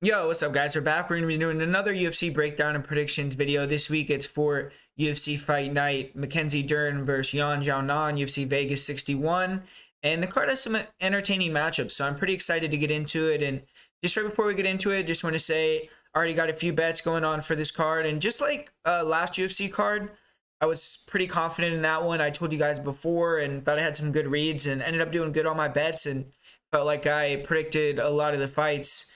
Yo, what's up, guys? We're back. We're going to be doing another UFC breakdown and predictions video. This week it's for UFC Fight Night, Mackenzie Dern versus Xiaonan, UFC Vegas 61. And the card has some entertaining matchups, so I'm pretty excited to get into it. And just right before we get into it, just want to say I already got a few bets going on for this card. And just like last UFC card, I was pretty confident in that one. I told you guys before and thought I had some good reads and ended up doing good on my bets and felt like I predicted a lot of the fights,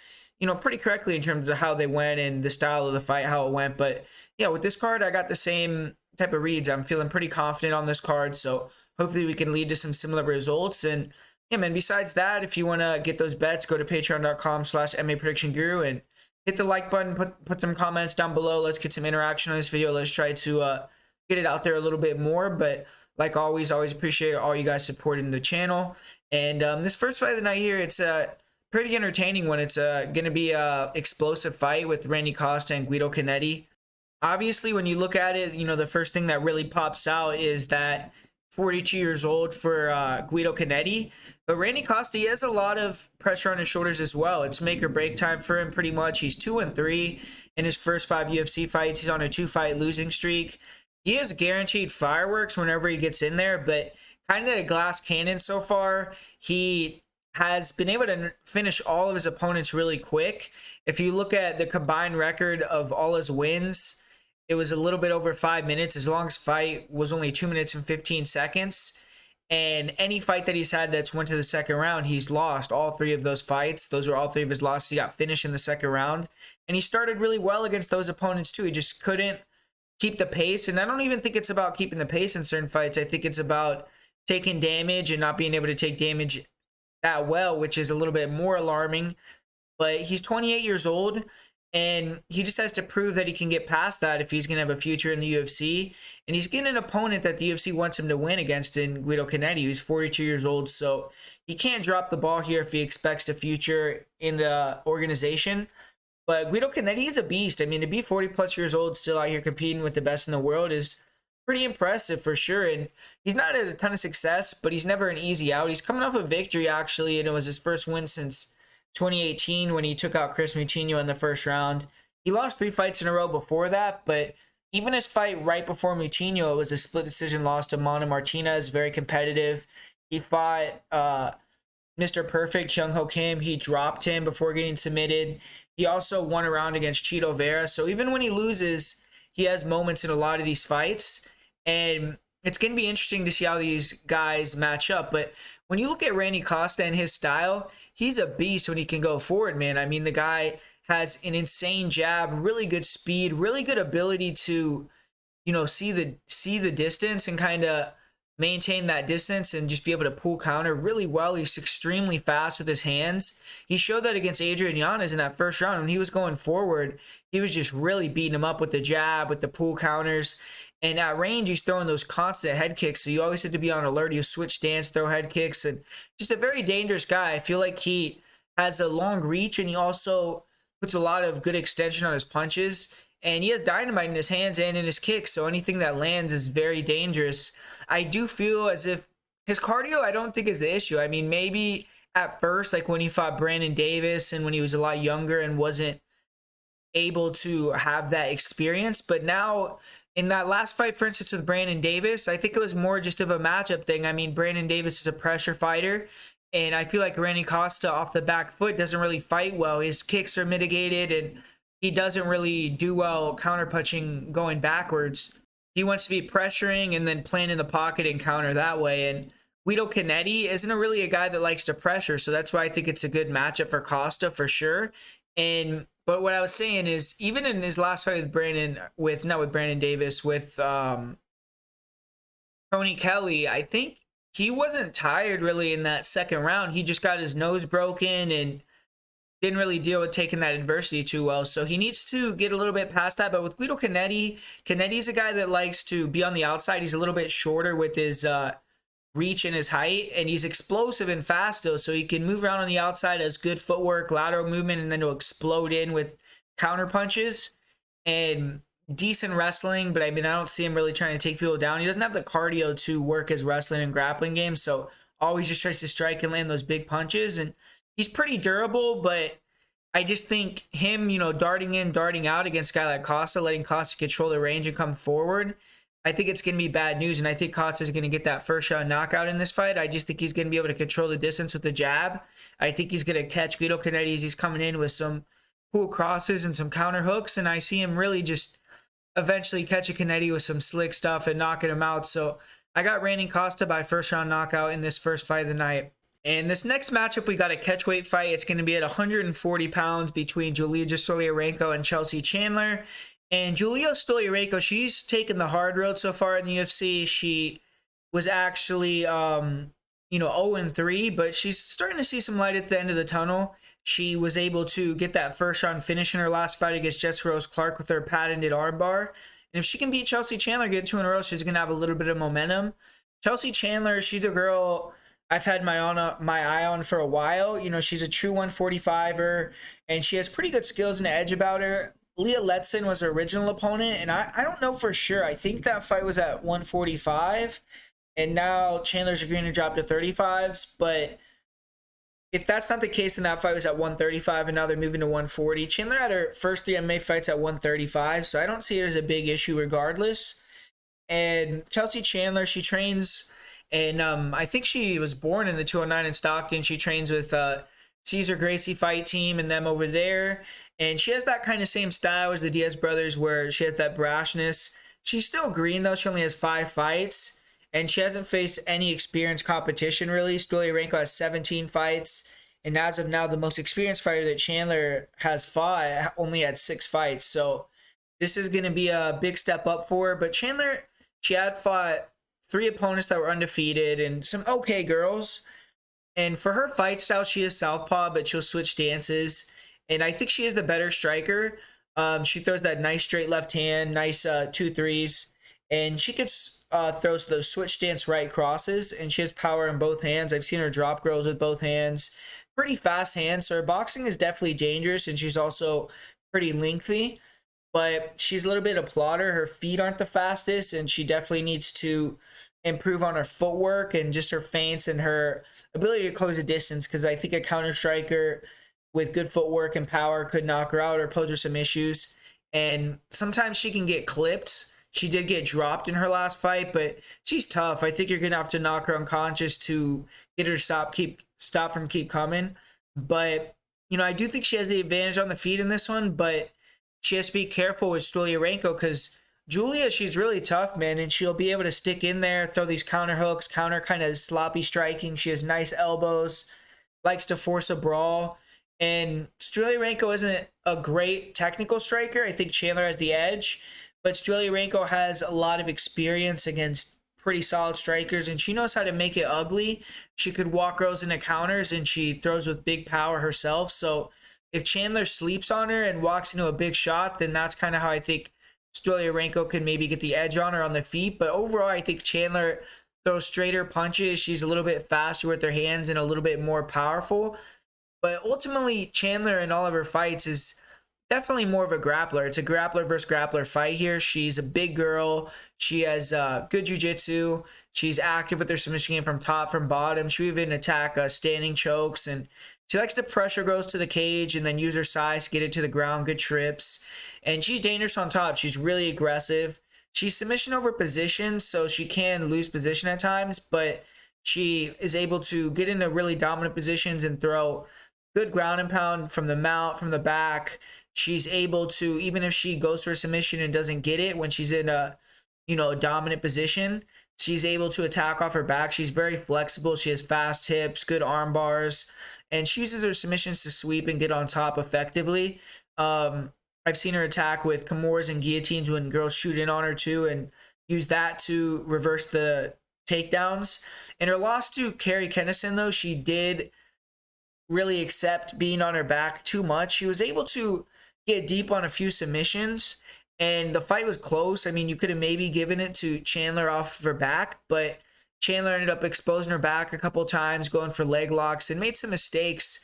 pretty correctly in terms of how they went and the style of the fight, how it went. But yeah, with this card, I got the same type of reads. I'm feeling pretty confident on this card. So hopefully we can lead to some similar results. And yeah, man, besides that, if you want to get those bets, go to patreon.com/MMA Prediction Guru and hit the like button, put some comments down below. Let's get some interaction on this video. Let's try to get it out there a little bit more. But like always appreciate all you guys supporting the channel. And this first fight of the night here, it's pretty entertaining when it's going to be a explosive fight with Randy Costa and Guido Canetti. Obviously, when you look at it, the first thing that really pops out is that 42 years old for Guido Canetti. But Randy Costa, he has a lot of pressure on his shoulders as well. It's make or break time for him pretty much. He's 2-3 in his first 5 UFC fights. He's on a 2-fight losing streak. He has guaranteed fireworks whenever he gets in there, but kind of a glass cannon so far. He has been able to finish all of his opponents really quick. If you look at the combined record of all his wins, it was a little bit over 5 minutes. His longest fight was only 2 minutes and 15 seconds. And any fight that he's had that's went to the second round, he's lost all 3 of those fights. Those are all 3 of his losses. He got finished in the second round. And he started really well against those opponents too. He just couldn't keep the pace. And I don't even think it's about keeping the pace in certain fights. I think it's about taking damage and not being able to take damage that well, which is a little bit more alarming. But he's 28 years old, and he just has to prove that he can get past that if he's going to have a future in the UFC. And he's getting an opponent that the UFC wants him to win against in Guido Canetti, who's 42 years old. So he can't drop the ball here if he expects a future in the organization. But Guido Canetti is a beast. I mean, to be 40-plus years old, still out here competing with the best in the world is pretty impressive for sure. And he's not had a ton of success, but he's never an easy out. He's coming off a victory, actually, and it was his first win since 2018 when he took out Chris Moutinho in the first round. He lost 3 fights in a row before that, but even his fight right before Moutinho, it was a split decision loss to Mana Martinez, very competitive. He fought Mr. Perfect, Hyung-Ho Kim. He dropped him before getting submitted. He also won a round against Chito Vera. So even when he loses, he has moments in a lot of these fights. And it's going to be interesting to see how these guys match up. But when you look at Randy Costa and his style, he's a beast when he can go forward, man. I mean, the guy has an insane jab, really good speed, really good ability to, see the distance and kind of maintain that distance and just be able to pull counter really well. He's extremely fast with his hands. He showed that against Adrian Yanez in that first round. When he was going forward, he was just really beating him up with the jab, with the pull counters. And at range, he's throwing those constant head kicks. So you always have to be on alert. He'll switch stance, throw head kicks, and just a very dangerous guy. I feel like he has a long reach, and he also puts a lot of good extension on his punches. And he has dynamite in his hands and in his kicks. So anything that lands is very dangerous. I do feel as if his cardio, I don't think is the issue. I mean, maybe at first, like when he fought Brandon Davis and when he was a lot younger and wasn't able to have that experience. But now, in that last fight, for instance, with Brandon Davis, I think it was more just of a matchup thing. I mean, Brandon Davis is a pressure fighter, and I feel like Randy Costa off the back foot doesn't really fight well. His kicks are mitigated, and he doesn't really do well counterpunching going backwards. He wants to be pressuring and then playing in the pocket and counter that way. And Guido Canetti isn't really a guy that likes to pressure, so that's why I think it's a good matchup for Costa for sure. But what I was saying is, even in his last fight with not with Brandon Davis, with Tony Kelly, I think he wasn't tired really in that second round. He just got his nose broken and didn't really deal with taking that adversity too well. So he needs to get a little bit past that. But with Guido Canetti, Canetti's a guy that likes to be on the outside. He's a little bit shorter with his reach and his height, and he's explosive and fast though, so he can move around on the outside, has good footwork, lateral movement, and then he'll explode in with counter punches and decent wrestling. But I mean, I don't see him really trying to take people down. He doesn't have the cardio to work his wrestling and grappling game, so always just tries to strike and land those big punches. And he's pretty durable, but I just think him, darting in, darting out against a guy like Costa, letting Costa control the range and come forward, I think it's going to be bad news. And I think Costa is going to get that first round knockout in this fight. I just think he's going to be able to control the distance with the jab. I think he's going to catch Guido Canetti as he's coming in with some cool crosses and some counter hooks. And I see him really just eventually catching Canetti with some slick stuff and knocking him out. So I got Randy Costa by first round knockout in this first fight of the night. And this next matchup, we got a catchweight fight. It's going to be at 140 pounds between Julija Stoliarenko and Chelsea Chandler. And Julija Stoliarenko, she's taken the hard road so far in the UFC. She was actually, 0-3, but she's starting to see some light at the end of the tunnel. She was able to get that first round finish in her last fight against Jessica Rose Clark with her patented armbar. And if she can beat Chelsea Chandler, get 2 in a row, she's going to have a little bit of momentum. Chelsea Chandler, she's a girl I've had my eye on for a while. She's a true 145er, and she has pretty good skills and edge about her. Leah Letson was her original opponent, and I don't know for sure. I think that fight was at 145, and now Chandler's agreeing to drop to 35s. But if that's not the case, then that fight was at 135, and now they're moving to 140. Chandler had her first 3 MMA fights at 135, so I don't see it as a big issue regardless. And Chelsea Chandler, she trains, and I think she was born in the 209 in Stockton. She trains with Cesar Gracie fight team and them over there. And she has that kind of same style as the Diaz brothers, where she has that brashness. She's still green, though. She only has 5 fights, and she hasn't faced any experienced competition, really. Stoliarenko has 17 fights, and as of now, the most experienced fighter that Chandler has fought only had 6 fights. So this is going to be a big step up for her. But Chandler, she had fought 3 opponents that were undefeated and some okay girls. And for her fight style, she is southpaw, but she'll switch stances. And I think she is the better striker. She throws that nice straight left hand, nice 2-3s. And she could throw those switch stance right crosses. And she has power in both hands. I've seen her drop girls with both hands. Pretty fast hands. So her boxing is definitely dangerous. And she's also pretty lengthy. But she's a little bit of a plotter. Her feet aren't the fastest. And she definitely needs to improve on her footwork and just her feints and her ability to close the distance. Because I think a counter striker with good footwork and power could knock her out or pose her some issues. And sometimes she can get clipped. She did get dropped in her last fight, but she's tough. I think you're going to have to knock her unconscious to get her to stop from keep coming. But, I do think she has the advantage on the feet in this one, but she has to be careful with Stoliarenko because Julija, she's really tough, man, and she'll be able to stick in there, throw these counter hooks, counter kind of sloppy striking. She has nice elbows, likes to force a brawl. And Stoliarenko isn't a great technical striker. I think Chandler has the edge, but Stoliarenko has a lot of experience against pretty solid strikers, and she knows how to make it ugly. She could walk girls into counters, and she throws with big power herself. So if Chandler sleeps on her and walks into a big shot, then that's kind of how I think Stoliarenko could maybe get the edge on her on the feet. But overall, I think Chandler throws straighter punches. She's a little bit faster with her hands and a little bit more powerful. But ultimately, Chandler in all of her fights is definitely more of a grappler. It's a grappler versus grappler fight here. She's a big girl. She has good jiu-jitsu. She's active with her submission game from top, from bottom. She even attack standing chokes. And she likes to pressure girls to the cage and then use her size to get it to the ground. Good trips. And she's dangerous on top. She's really aggressive. She's submission over position, so she can lose position at times. But she is able to get into really dominant positions and throw good ground and pound from the mount, from the back. She's able to, even if she goes for a submission and doesn't get it when she's in a dominant position, she's able to attack off her back. She's very flexible. She has fast hips, good arm bars, and she uses her submissions to sweep and get on top effectively. I've seen her attack with Kimura's and guillotines when girls shoot in on her too, and use that to reverse the takedowns. In her loss to Carrie Kennison, though, she did really accept being on her back too much. She was able to get deep on a few submissions, and the fight was close. I mean, you could have maybe given it to Chandler off of her back, but Chandler ended up exposing her back a couple times, going for leg locks, and made some mistakes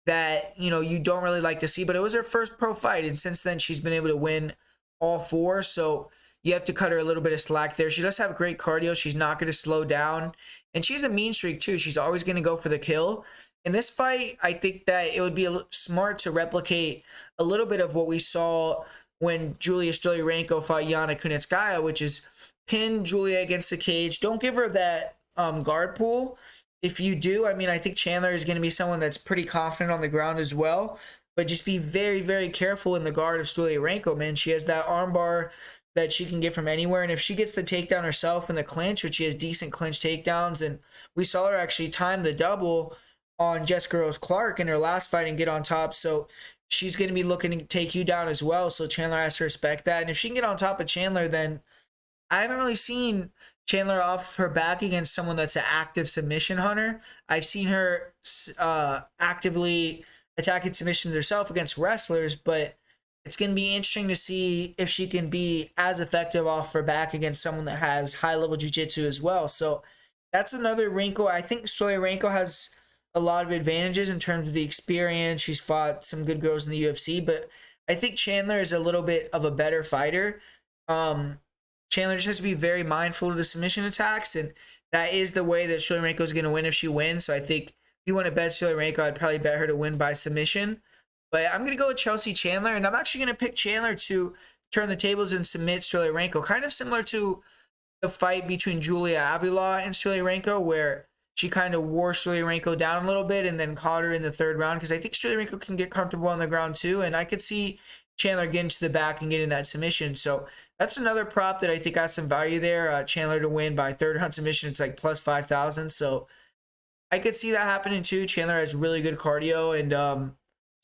that, you don't really like to see. But it was her first pro fight, and since then she's been able to win all 4, so you have to cut her a little bit of slack there. She does have great cardio. She's not going to slow down, and she has a mean streak too. She's always going to go for the kill. In this fight, I think that it would be smart to replicate a little bit of what we saw when Julia Stoliarenko fought Yana Kunitskaya, which is pin Julia against the cage. Don't give her that guard pull. If you do, I mean, I think Chandler is going to be someone that's pretty confident on the ground as well. But just be very, very careful in the guard of Stoliarenko, man. She has that armbar that she can get from anywhere. And if she gets the takedown herself in the clinch, which she has decent clinch takedowns, and we saw her actually time the double on Jessica Rose Clark in her last fight and get on top. So she's going to be looking to take you down as well. So Chandler has to respect that. And if she can get on top of Chandler, then I haven't really seen Chandler off her back against someone that's an active submission hunter. I've seen her actively attacking submissions herself against wrestlers, but it's going to be interesting to see if she can be as effective off her back against someone that has high-level jiu-jitsu as well. So that's another wrinkle. I think Stoliarenko has a lot of advantages in terms of the experience. She's fought some good girls in the UFC, but I think Chandler is a little bit of a better fighter. Chandler just has to be very mindful of the submission attacks, and that is the way that Stoliarenko is going to win if she wins. So I think if you want to bet Stoliarenko, I'd probably bet her to win by submission. But I'm going to go with Chelsea Chandler, and I'm actually going to pick Chandler to turn the tables and submit Stoliarenko, kind of similar to the fight between Julia Avila and Stoliarenko, where she kind of wore Stoliarenko down a little bit and then caught her in the third round, because I think Stoliarenko can get comfortable on the ground too, and I could see Chandler getting to the back and getting that submission. So that's another prop that I think has some value there. Chandler to win by third round submission, it's like plus 5,000. So I could see that happening too. Chandler has really good cardio, and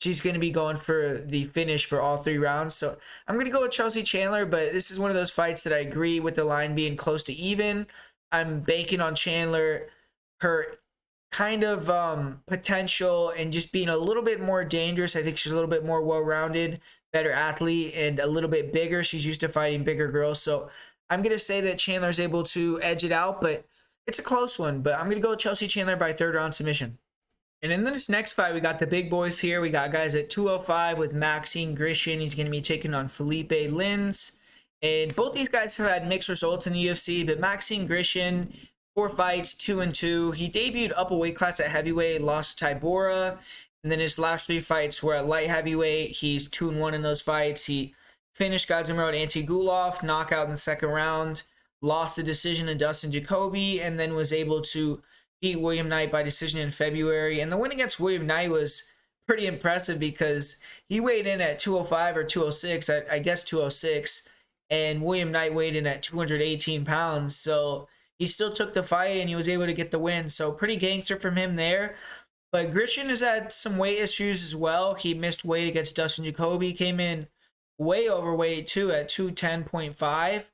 she's going to be going for the finish for all 3 rounds. So I'm going to go with Chelsea Chandler, but this is one of those fights that I agree with the line being close to even. I'm banking on Chandler, her kind of potential, and just being a little bit more dangerous. I think she's a little bit more well-rounded, better athlete, and a little bit bigger. She's used to fighting bigger girls. So I'm going to say that Chandler's able to edge it out, but it's a close one. But I'm going to go with Chelsea Chandler by third round submission. And in this next fight, we got the big boys here. We got guys at 205 with Maxim Grishin. He's going to be taking on Philipe Lins. And both these guys have had mixed results in the UFC, but Maxim Grishin, 4 fights, 2-2. He debuted up a weight class at heavyweight, lost to Tybura. And then his last 3 fights were at light heavyweight. He's 2-1 in those fights. He finished Godzilla Road Antigulov, knockout in the second round, lost the decision to Dustin Jacoby, and then was able to beat William Knight by decision in February. And the win against William Knight was pretty impressive because he weighed in at 205 or 206, I guess 206, and William Knight weighed in at 218 pounds. So he still took the fight and he was able to get the win. So pretty gangster from him there. But Grishin has had some weight issues as well. He missed weight against Dustin Jacoby, came in way overweight too at 210.5.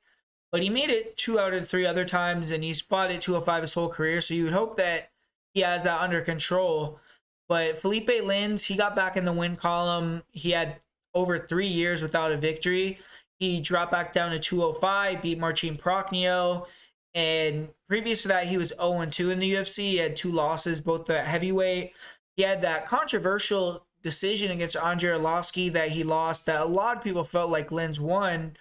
But he made it 2 out of 3 other times, and he's fought at 205 his whole career, so you would hope that he has that under control. But Philipe Lins, he got back in the win column. He had over 3 years without a victory. He dropped back down to 205, beat Marcin Prokhnio, and previous to that, he was 0-2 in the UFC. He had 2 losses, both at heavyweight. He had that controversial decision against Andrei Arlovsky that he lost, that a lot of people felt like Lins won.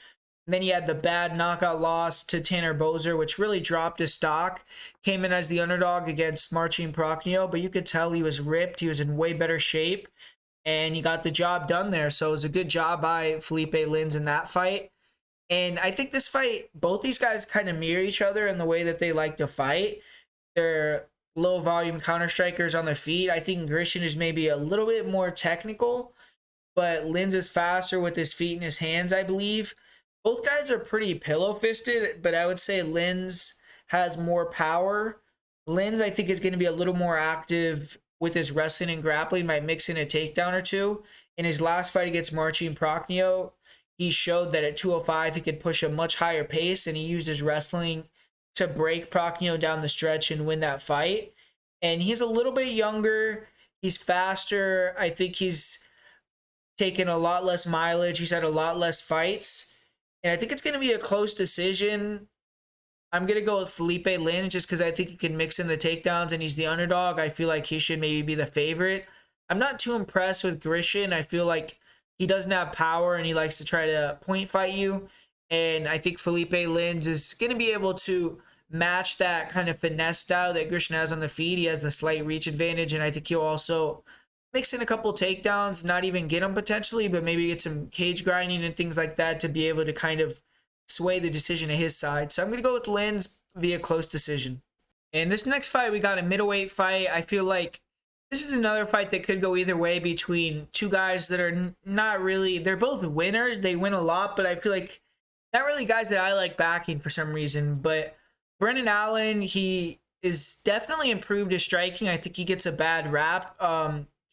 And then he had the bad knockout loss to Tanner Boser, which really dropped his stock. Came in as the underdog against Marcin Prokhnio, but you could tell he was ripped. He was in way better shape, and he got the job done there. So it was a good job by Philipe Lins in that fight. And I think this fight, both these guys kind of mirror each other in the way that they like to fight. They're low-volume counter-strikers on their feet. I think Grishin is maybe a little bit more technical, but Lins is faster with his feet and his hands, I believe. Both guys are pretty pillow-fisted, but I would say Lins has more power. Lins, I think, is going to be a little more active with his wrestling and grappling, might mix in a takedown or two. In his last fight against Marcin Prokhnio, he showed that at 205 he could push a much higher pace, and he used his wrestling to break Prokhnio down the stretch and win that fight. And he's a little bit younger. He's faster. I think he's taken a lot less mileage. He's had a lot less fights. And I think it's going to be a close decision. I'm going to go with Philipe Lins just because I think he can mix in the takedowns and he's the underdog. I feel like he should maybe be the favorite. I'm not too impressed with Grishin. I feel like he doesn't have power and he likes to try to point fight you. And I think Philipe Lins is going to be able to match that kind of finesse style that Grishin has on the feet. He has the slight reach advantage, and I think he'll also mix in a couple takedowns, not even get them potentially, but maybe get some cage grinding and things like that to be able to kind of sway the decision to his side. So I'm going to go with Linz via close decision. And this next fight, we got a middleweight fight. I feel like this is another fight that could go either way between two guys that are not really, they're both winners. They win a lot, but I feel like not really guys that I like backing for some reason. But Brendan Allen, he is definitely improved his striking. I think he gets a bad rap.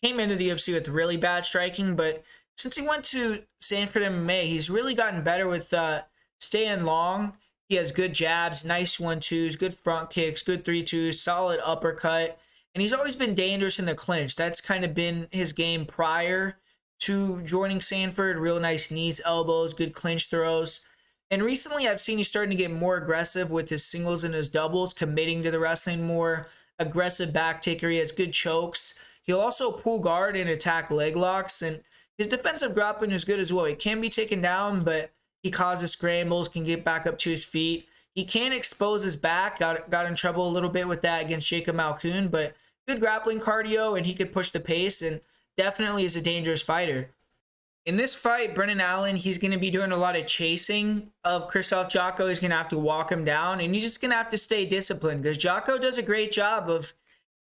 Came into the UFC with really bad striking, but since he went to Sanford MMA, he's really gotten better with staying long. He has good jabs, nice 1-2s, good front kicks, good 3-2s, solid uppercut, and he's always been dangerous in the clinch. That's kind of been his game prior to joining Sanford. Real nice knees, elbows, good clinch throws. And recently I've seen he's starting to get more aggressive with his singles and his doubles, committing to the wrestling more, aggressive back taker. He has good chokes. He'll also pull guard and attack leg locks, and his defensive grappling is good as well. He can be taken down, but he causes scrambles, can get back up to his feet. He can expose his back. Got in trouble a little bit with that against Jacob Malkoun, but good grappling cardio, and he could push the pace, and definitely is a dangerous fighter. In this fight, Brendan Allen, he's going to be doing a lot of chasing of Krzysztof Jotko. He's going to have to walk him down, and he's just going to have to stay disciplined because Jotko does a great job of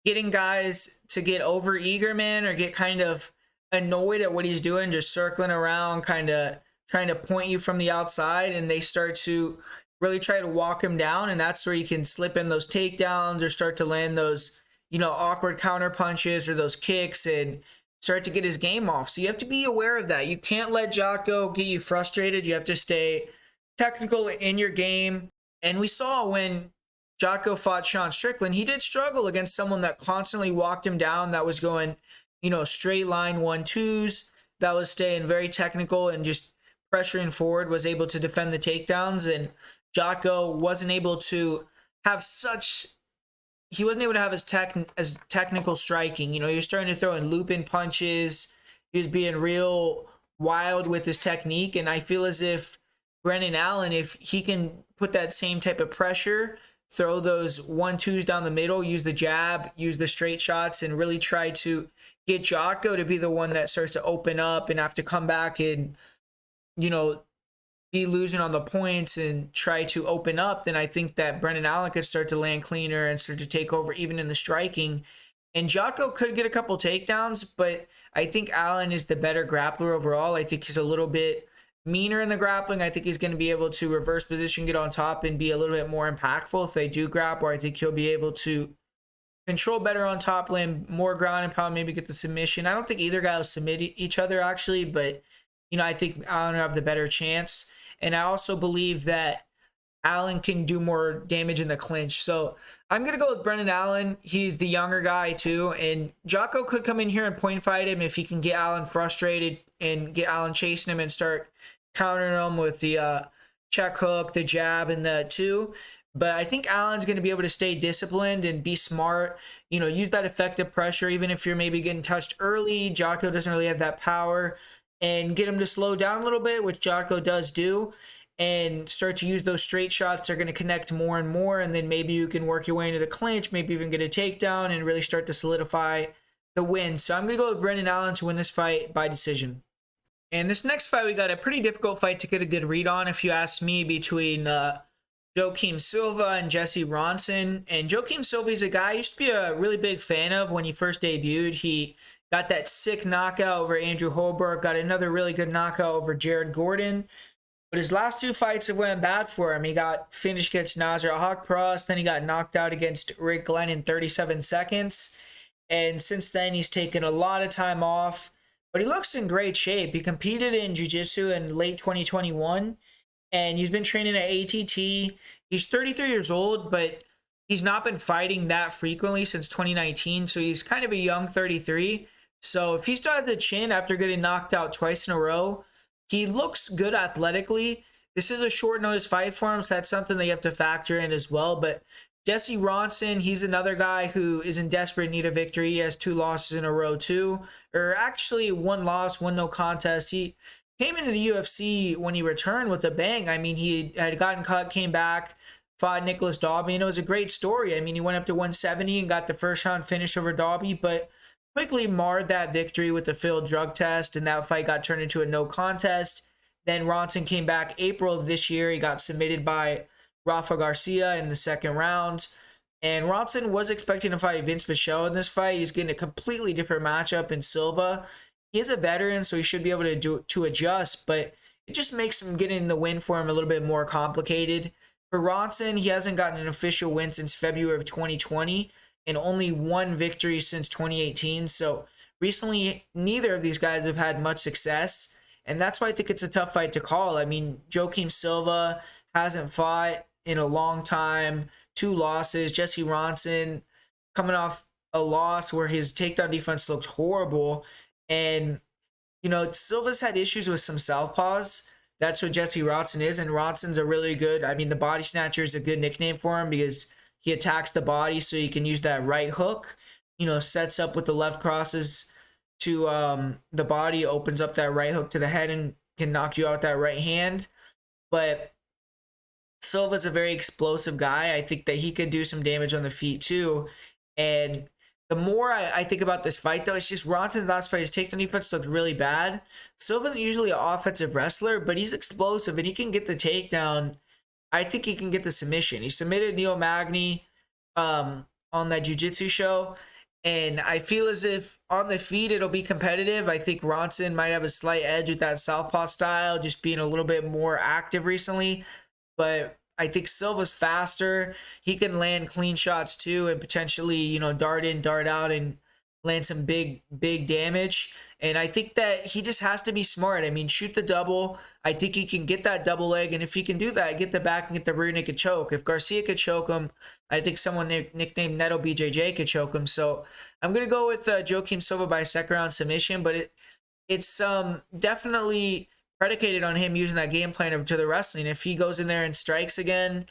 getting guys to get over eager, man, or get kind of annoyed at what he's doing, just circling around, kind of trying to point you from the outside, and they start to really try to walk him down, and that's where you can slip in those takedowns or start to land those, awkward counter punches or those kicks and start to get his game off. So you have to be aware of that. You can't let Jotko get you frustrated. You have to stay technical in your game. And we saw when Jotko fought Sean Strickland, he did struggle against someone that constantly walked him down, that was going, straight line 1-2s, that was staying very technical and just pressuring forward, was able to defend the takedowns. And Jotko wasn't able to have his technical striking. He was starting to throw in loop-in punches. He was being real wild with his technique. And I feel as if Brendan Allen, if he can put that same type of pressure, throw those 1-2s down the middle, use the jab, use the straight shots, and really try to get Jotko to be the one that starts to open up and have to come back and, be losing on the points and try to open up, then I think that Brendan Allen could start to land cleaner and start to take over even in the striking. And Jotko could get a couple takedowns, but I think Allen is the better grappler overall. I think he's a little bit meaner in the grappling. I think he's going to be able to reverse position, get on top, and be a little bit more impactful if they do grapple. I think he'll be able to control better on top, land more ground and pound, maybe get the submission. I don't think either guy will submit each other, actually, but, I think Allen will have the better chance. And I also believe that Allen can do more damage in the clinch. So I'm going to go with Brendan Allen. He's the younger guy too. And Jotko could come in here and point fight him if he can get Allen frustrated and get Allen chasing him and start countering him with the check hook, the jab, and the 2. But I think Allen's going to be able to stay disciplined and be smart, use that effective pressure. Even if you're maybe getting touched early, Jotko doesn't really have that power, and get him to slow down a little bit, which Jotko does do, and start to use those straight shots. They're going to connect more and more, and then maybe you can work your way into the clinch, maybe even get a takedown, and really start to solidify the win. So I'm going to go with Brendan Allen to win this fight by decision. And this next fight, we got a pretty difficult fight to get a good read on, if you ask me, between Joaquim Silva and Jesse Ronson. And Joaquim Silva is a guy I used to be a really big fan of when he first debuted. He got that sick knockout over Andrew Holbrook, got another really good knockout over Jared Gordon. But his last 2 fights have went bad for him. He got finished against Nasser Haqparast, then he got knocked out against Rick Glenn in 37 seconds. And since then, he's taken a lot of time off. But he looks in great shape. He competed in jiu-jitsu in late 2021, and he's been training at ATT. He's 33 years old, but he's not been fighting that frequently since 2019, so he's kind of a young 33. So if he still has a chin after getting knocked out twice in a row, he looks good athletically. This is a short notice fight for him, so that's something that you have to factor in as well. But Jesse Ronson, he's another guy who is in desperate need of victory. He has 2 losses in a row too, or actually 1 loss, 1 no contest. He came into the UFC when he returned with a bang. I mean, he had gotten cut, came back, fought Nicholas Dalby, and it was a great story. I mean, he went up to 170 and got the first round finish over Dalby, but quickly marred that victory with the failed drug test, and that fight got turned into a no contest. Then Ronson came back April of this year. He got submitted by Rafa Garcia in the second round. And Ronson was expecting to fight Vince Michel in this fight. He's getting a completely different matchup in Silva. He is a veteran, so he should be able to adjust, but it just makes him getting the win for him a little bit more complicated. For Ronson, he hasn't gotten an official win since February of 2020 and only one victory since 2018. So recently, neither of these guys have had much success, and that's why I think it's a tough fight to call. I mean, Joaquim Silva hasn't fought in a long time, 2 losses. Jesse Ronson coming off a loss where his takedown defense looked horrible. And, you know, Silva's had issues with some southpaws. That's what Jesse Ronson is, and Ronson's a really good, I mean, the body snatcher is a good nickname for him because he attacks the body so he can use that right hook, you know, sets up with the left crosses to the body, opens up that right hook to the head and can knock you out with that right hand. But Silva's a very explosive guy. I think that he could do some damage on the feet too. And the more I think about this fight, though, it's just Ronson's last fight, his takedown defense looked really bad. Silva's usually an offensive wrestler, but he's explosive and he can get the takedown. I think he can get the submission. He submitted Neil Magny on that jiu-jitsu show, and I feel as if on the feet it'll be competitive. I think Ronson might have a slight edge with that southpaw style, just being a little bit more active recently, but I think Silva's faster. He can land clean shots too and potentially, you know, dart in, dart out and land some big damage. And I think that he just has to be smart. I mean, shoot the double. I think he can get that double leg. And if he can do that, get the back and get the rear naked choke. If Garcia could choke him, I think someone nicknamed Neto BJJ could choke him. So I'm going to go with Joaquim Silva by a second round submission. But it's definitely predicated on him using that game plan to the wrestling. If he goes in there and strikes again,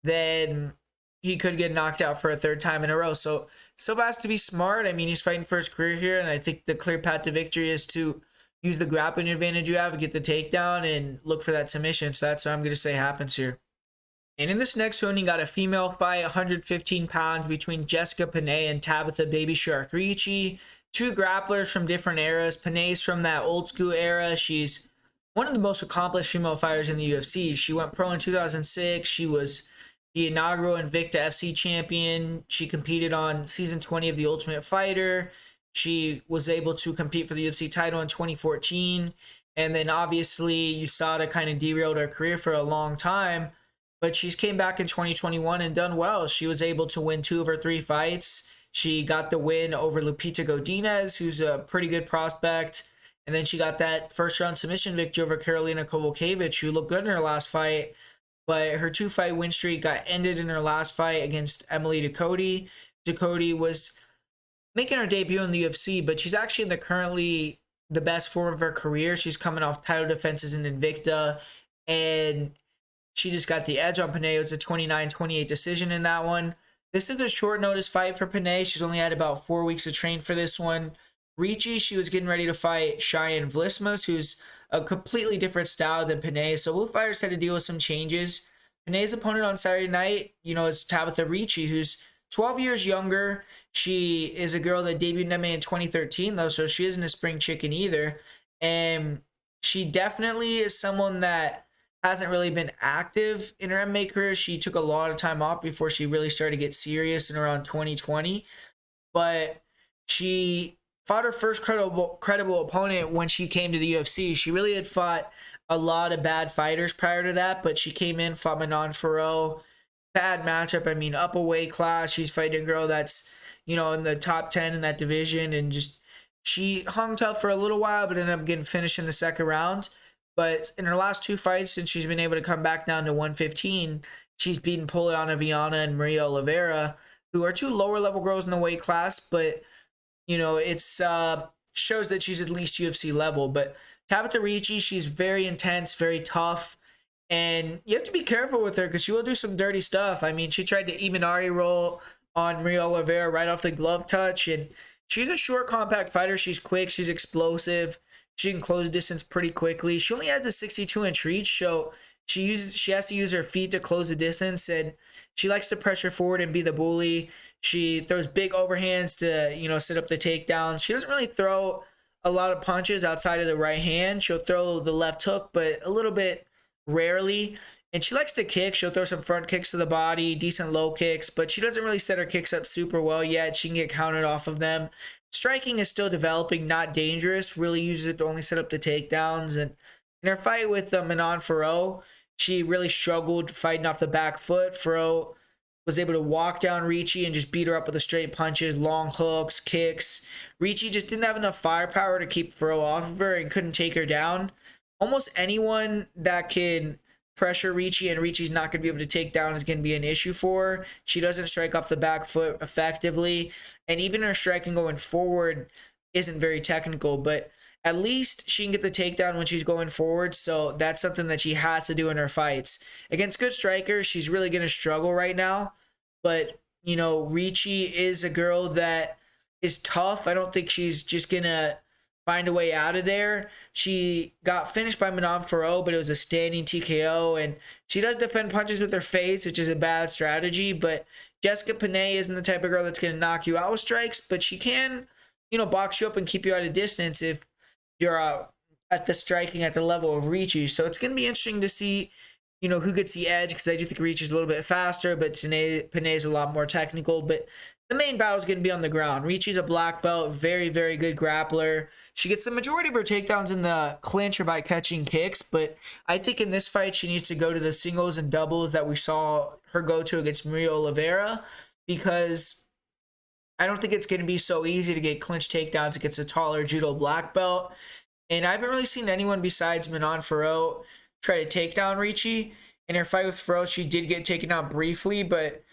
then he could get knocked out for a third time in a row. So Silva has to be smart. I mean, he's fighting for his career here, and I think the clear path to victory is to use the grappling advantage you have and get the takedown and look for that submission. So that's what I'm going to say happens here. And in this next one, you got a female fight, 115 pounds, between Jessica Penne and Tabatha Baby Shark Ricci. 2 grapplers from different eras. Penne's from that old school era. She's one of the most accomplished female fighters in the UFC. She went pro in 2006. She was the inaugural Invicta FC champion. She competed on season 20 of The Ultimate Fighter. She was able to compete for the UFC title in 2014. And then obviously USADA kind of derailed her career for a long time. But she's came back in 2021 and done well. She was able to win 2 of her 3 fights. She got the win over Lupita Godinez, who's a pretty good prospect. And then she got that first round submission victory over Karolina Kowalkiewicz, who looked good in her last fight. But her 2-fight win streak got ended in her last fight against Emily Ducote. Ducote was making her debut in the UFC, but she's actually in currently the best form of her career. She's coming off title defenses in Invicta, and she just got the edge on Penne. It was a 29-28 decision in that one. This is a short notice fight for Penne. She's only had about 4 weeks to train for this one. Ricci, she was getting ready to fight Cheyenne Vlismas, who's a completely different style than Penne. So both fighters had to deal with some changes. Penne's opponent on Saturday night, you know, is Tabatha Ricci, who's 12 years younger. She is a girl that debuted in MMA in 2013, though, so she isn't a spring chicken either. And she definitely is someone that hasn't really been active in her MMA career. She took a lot of time off before she really started to get serious in around 2020. But she fought her first credible opponent when she came to the UFC. She really had fought a lot of bad fighters prior to that, but she came in, fought Manon Farrow. Bad matchup. I mean, up a weight class. She's fighting a girl that's, you know, in the top 10 in that division, and just she hung tough for a little while, but ended up getting finished in the second round. But in her last 2 fights, since she's been able to come back down to 115, she's beaten Poliana Viana and Maria Oliveira, who are 2 lower level girls in the weight class, but you know, it's shows that she's at least UFC level. But Tabatha Ricci, she's very intense, very tough, and you have to be careful with her because she will do some dirty stuff. I mean, she tried to Imanari roll on Maria Oliveira right off the glove touch, and she's a short, compact fighter. She's quick, she's explosive, she can close distance pretty quickly. She only has a 62-inch reach, so She has to use her feet to close the distance, and she likes to pressure forward and be the bully. She throws big overhands to, set up the takedowns. She doesn't really throw a lot of punches outside of the right hand. She'll throw the left hook, but a little bit rarely. And she likes to kick. She'll throw some front kicks to the body, decent low kicks, but she doesn't really set her kicks up super well yet. She can get counted off of them. Striking is still developing, not dangerous. Really uses it to only set up the takedowns. And in her fight with Manon Farrow, she really struggled fighting off the back foot. Farrow was able to walk down Ricci and just beat her up with the straight punches, long hooks, kicks. Ricci just didn't have enough firepower to keep Farrow off of her and couldn't take her down. Almost anyone that can pressure Ricci and Ricci's not going to be able to take down is going to be an issue for her. She doesn't strike off the back foot effectively, and even her striking going forward isn't very technical, but at least she can get the takedown when she's going forward, so that's something that she has to do in her fights. Against good strikers, she's really going to struggle right now, but, Ricci is a girl that is tough. I don't think she's just going to find a way out of there. She got finished by Manon Farrow, but it was a standing TKO, and she does defend punches with her face, which is a bad strategy, but Jessica Penne isn't the type of girl that's going to knock you out with strikes, but she can, box you up and keep you at a distance if you're at the striking at the level of Ricci. So it's going to be interesting to see, who gets the edge, because I do think Ricci's a little bit faster, but Penne is a lot more technical. But the main battle is going to be on the ground. Ricci's a black belt, very, very good grappler. She gets the majority of her takedowns in the clinch or by catching kicks, but I think in this fight she needs to go to the singles and doubles that we saw her go to against Maria Oliveira, because I don't think it's going to be so easy to get clinch takedowns against a taller judo black belt. And I haven't really seen anyone besides Manon Farrow try to take down Ricci. In her fight with Farrow, she did get taken out briefly, but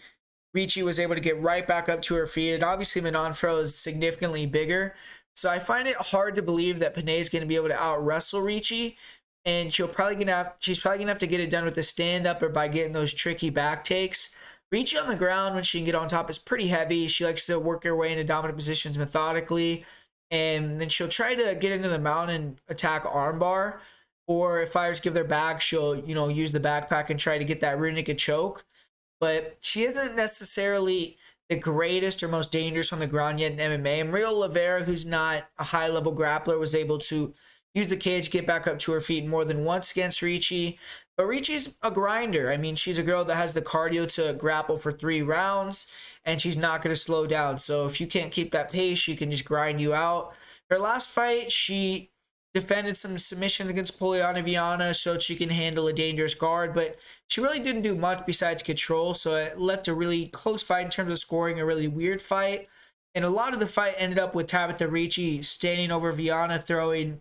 Ricci was able to get right back up to her feet. And obviously Manon Farrow is significantly bigger. So I find it hard to believe that Penne is going to be able to out-wrestle Ricci. And she's probably going to have to get it done with the stand-up or by getting those tricky back takes. Ricci on the ground, when she can get on top, is pretty heavy. She likes to work her way into dominant positions methodically. And then she'll try to get into the mount and attack armbar. Or if fighters give their back, she'll, use the backpack and try to get that rear naked choke. But she isn't necessarily the greatest or most dangerous on the ground yet in MMA. And Maria Oliveira, who's not a high-level grappler, was able to use the cage, get back up to her feet more than once against Ricci. But Ricci's a grinder. I mean, she's a girl that has the cardio to grapple for 3 rounds, and she's not going to slow down. So if you can't keep that pace, she can just grind you out. Her last fight, she defended some submission against Poliana Viana so she can handle a dangerous guard, but she really didn't do much besides control, so it left a really close fight in terms of scoring, a really weird fight. And a lot of the fight ended up with Tabatha Ricci standing over Viana, throwing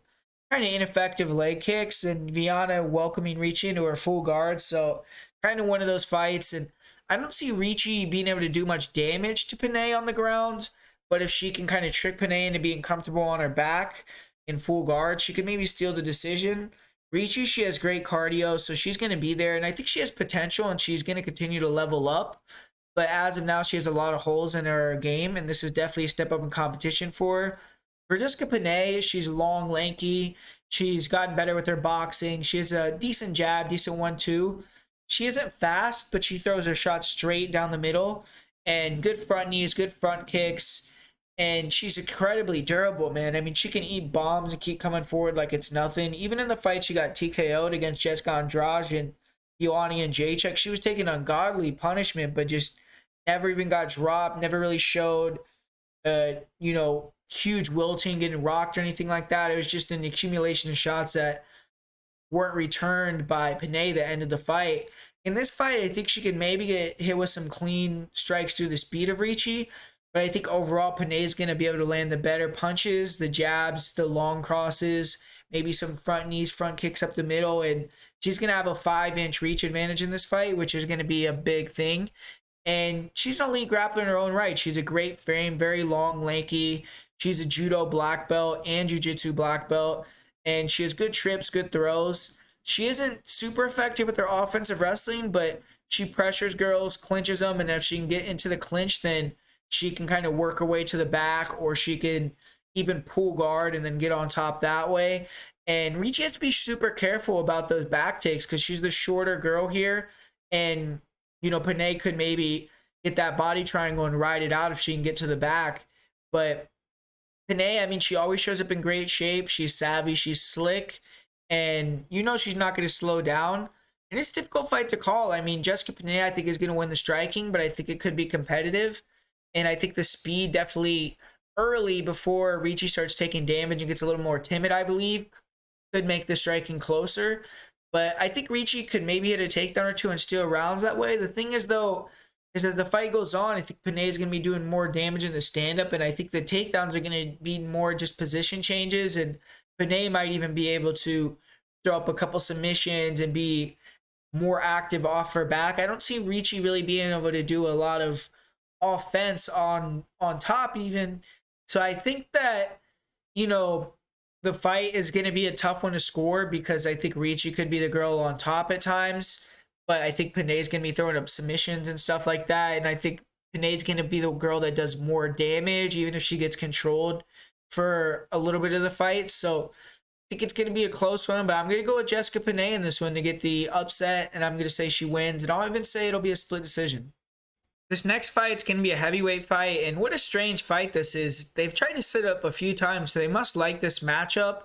kind of ineffective leg kicks, and Viana welcoming Ricci into her full guard. So kind of one of those fights, and I don't see Ricci being able to do much damage to Penne on the ground, but if she can kind of trick Penne into being comfortable on her back in full guard, she could maybe steal the decision. Ricci, she has great cardio, so she's going to be there, and I think she has potential, and she's going to continue to level up. But as of now, she has a lot of holes in her game, and this is definitely a step up in competition for her. For Jessica Penne, she's long, lanky. She's gotten better with her boxing. She has a decent jab, decent 1-2. She isn't fast, but she throws her shots straight down the middle. And good front knees, good front kicks. And she's incredibly durable, man. I mean, she can eat bombs and keep coming forward like it's nothing. Even in the fight she got TKO'd against Jessica Andrade and Xiaonan Yan, she was taking ungodly punishment, but just never even got dropped, never really showed, huge wilting, getting rocked or anything like that. It was just an accumulation of shots that weren't returned by Penne that ended the fight. In this fight, I think she could maybe get hit with some clean strikes through the speed of Ricci, but I think overall Penne is going to be able to land the better punches, the jabs, the long crosses, maybe some front knees, front kicks up the middle, and she's going to have a 5-inch reach advantage in this fight, which is going to be a big thing. And she's an elite grappler in her own right. She's a great frame, very long, lanky. She's a judo black belt and jiu-jitsu black belt, and she has good trips, good throws. She isn't super effective with her offensive wrestling, but she pressures girls, clinches them, and if she can get into the clinch, then she can kind of work her way to the back, or she can even pull guard and then get on top that way. And Ricci has to be super careful about those back takes because she's the shorter girl here. And, Penne could maybe get that body triangle and ride it out if she can get to the back. But Penne, I mean, she always shows up in great shape. She's savvy. She's slick. And she's not going to slow down. And it's a difficult fight to call. I mean, Jessica Penne, I think, is going to win the striking, but I think it could be competitive. And I think the speed definitely early before Ricci starts taking damage and gets a little more timid, I believe, could make the striking closer. But I think Ricci could maybe hit a takedown or two and steal rounds that way. The thing is, though, is as the fight goes on, I think Penne is going to be doing more damage in the stand-up, and I think the takedowns are going to be more just position changes, and Penne might even be able to throw up a couple submissions and be more active off her back. I don't see Ricci really being able to do a lot of offense on top even. So I think that, the fight is going to be a tough one to score because I think Ricci could be the girl on top at times. But I think Penne is going to be throwing up submissions and stuff like that. And I think Penne is going to be the girl that does more damage, even if she gets controlled for a little bit of the fight. So I think it's going to be a close one. But I'm going to go with Jessica Penne in this one to get the upset. And I'm going to say she wins. And I'll even say it'll be a split decision. This next fight's going to be a heavyweight fight, and what a strange fight this is. They've tried to set it up a few times, so they must like this matchup,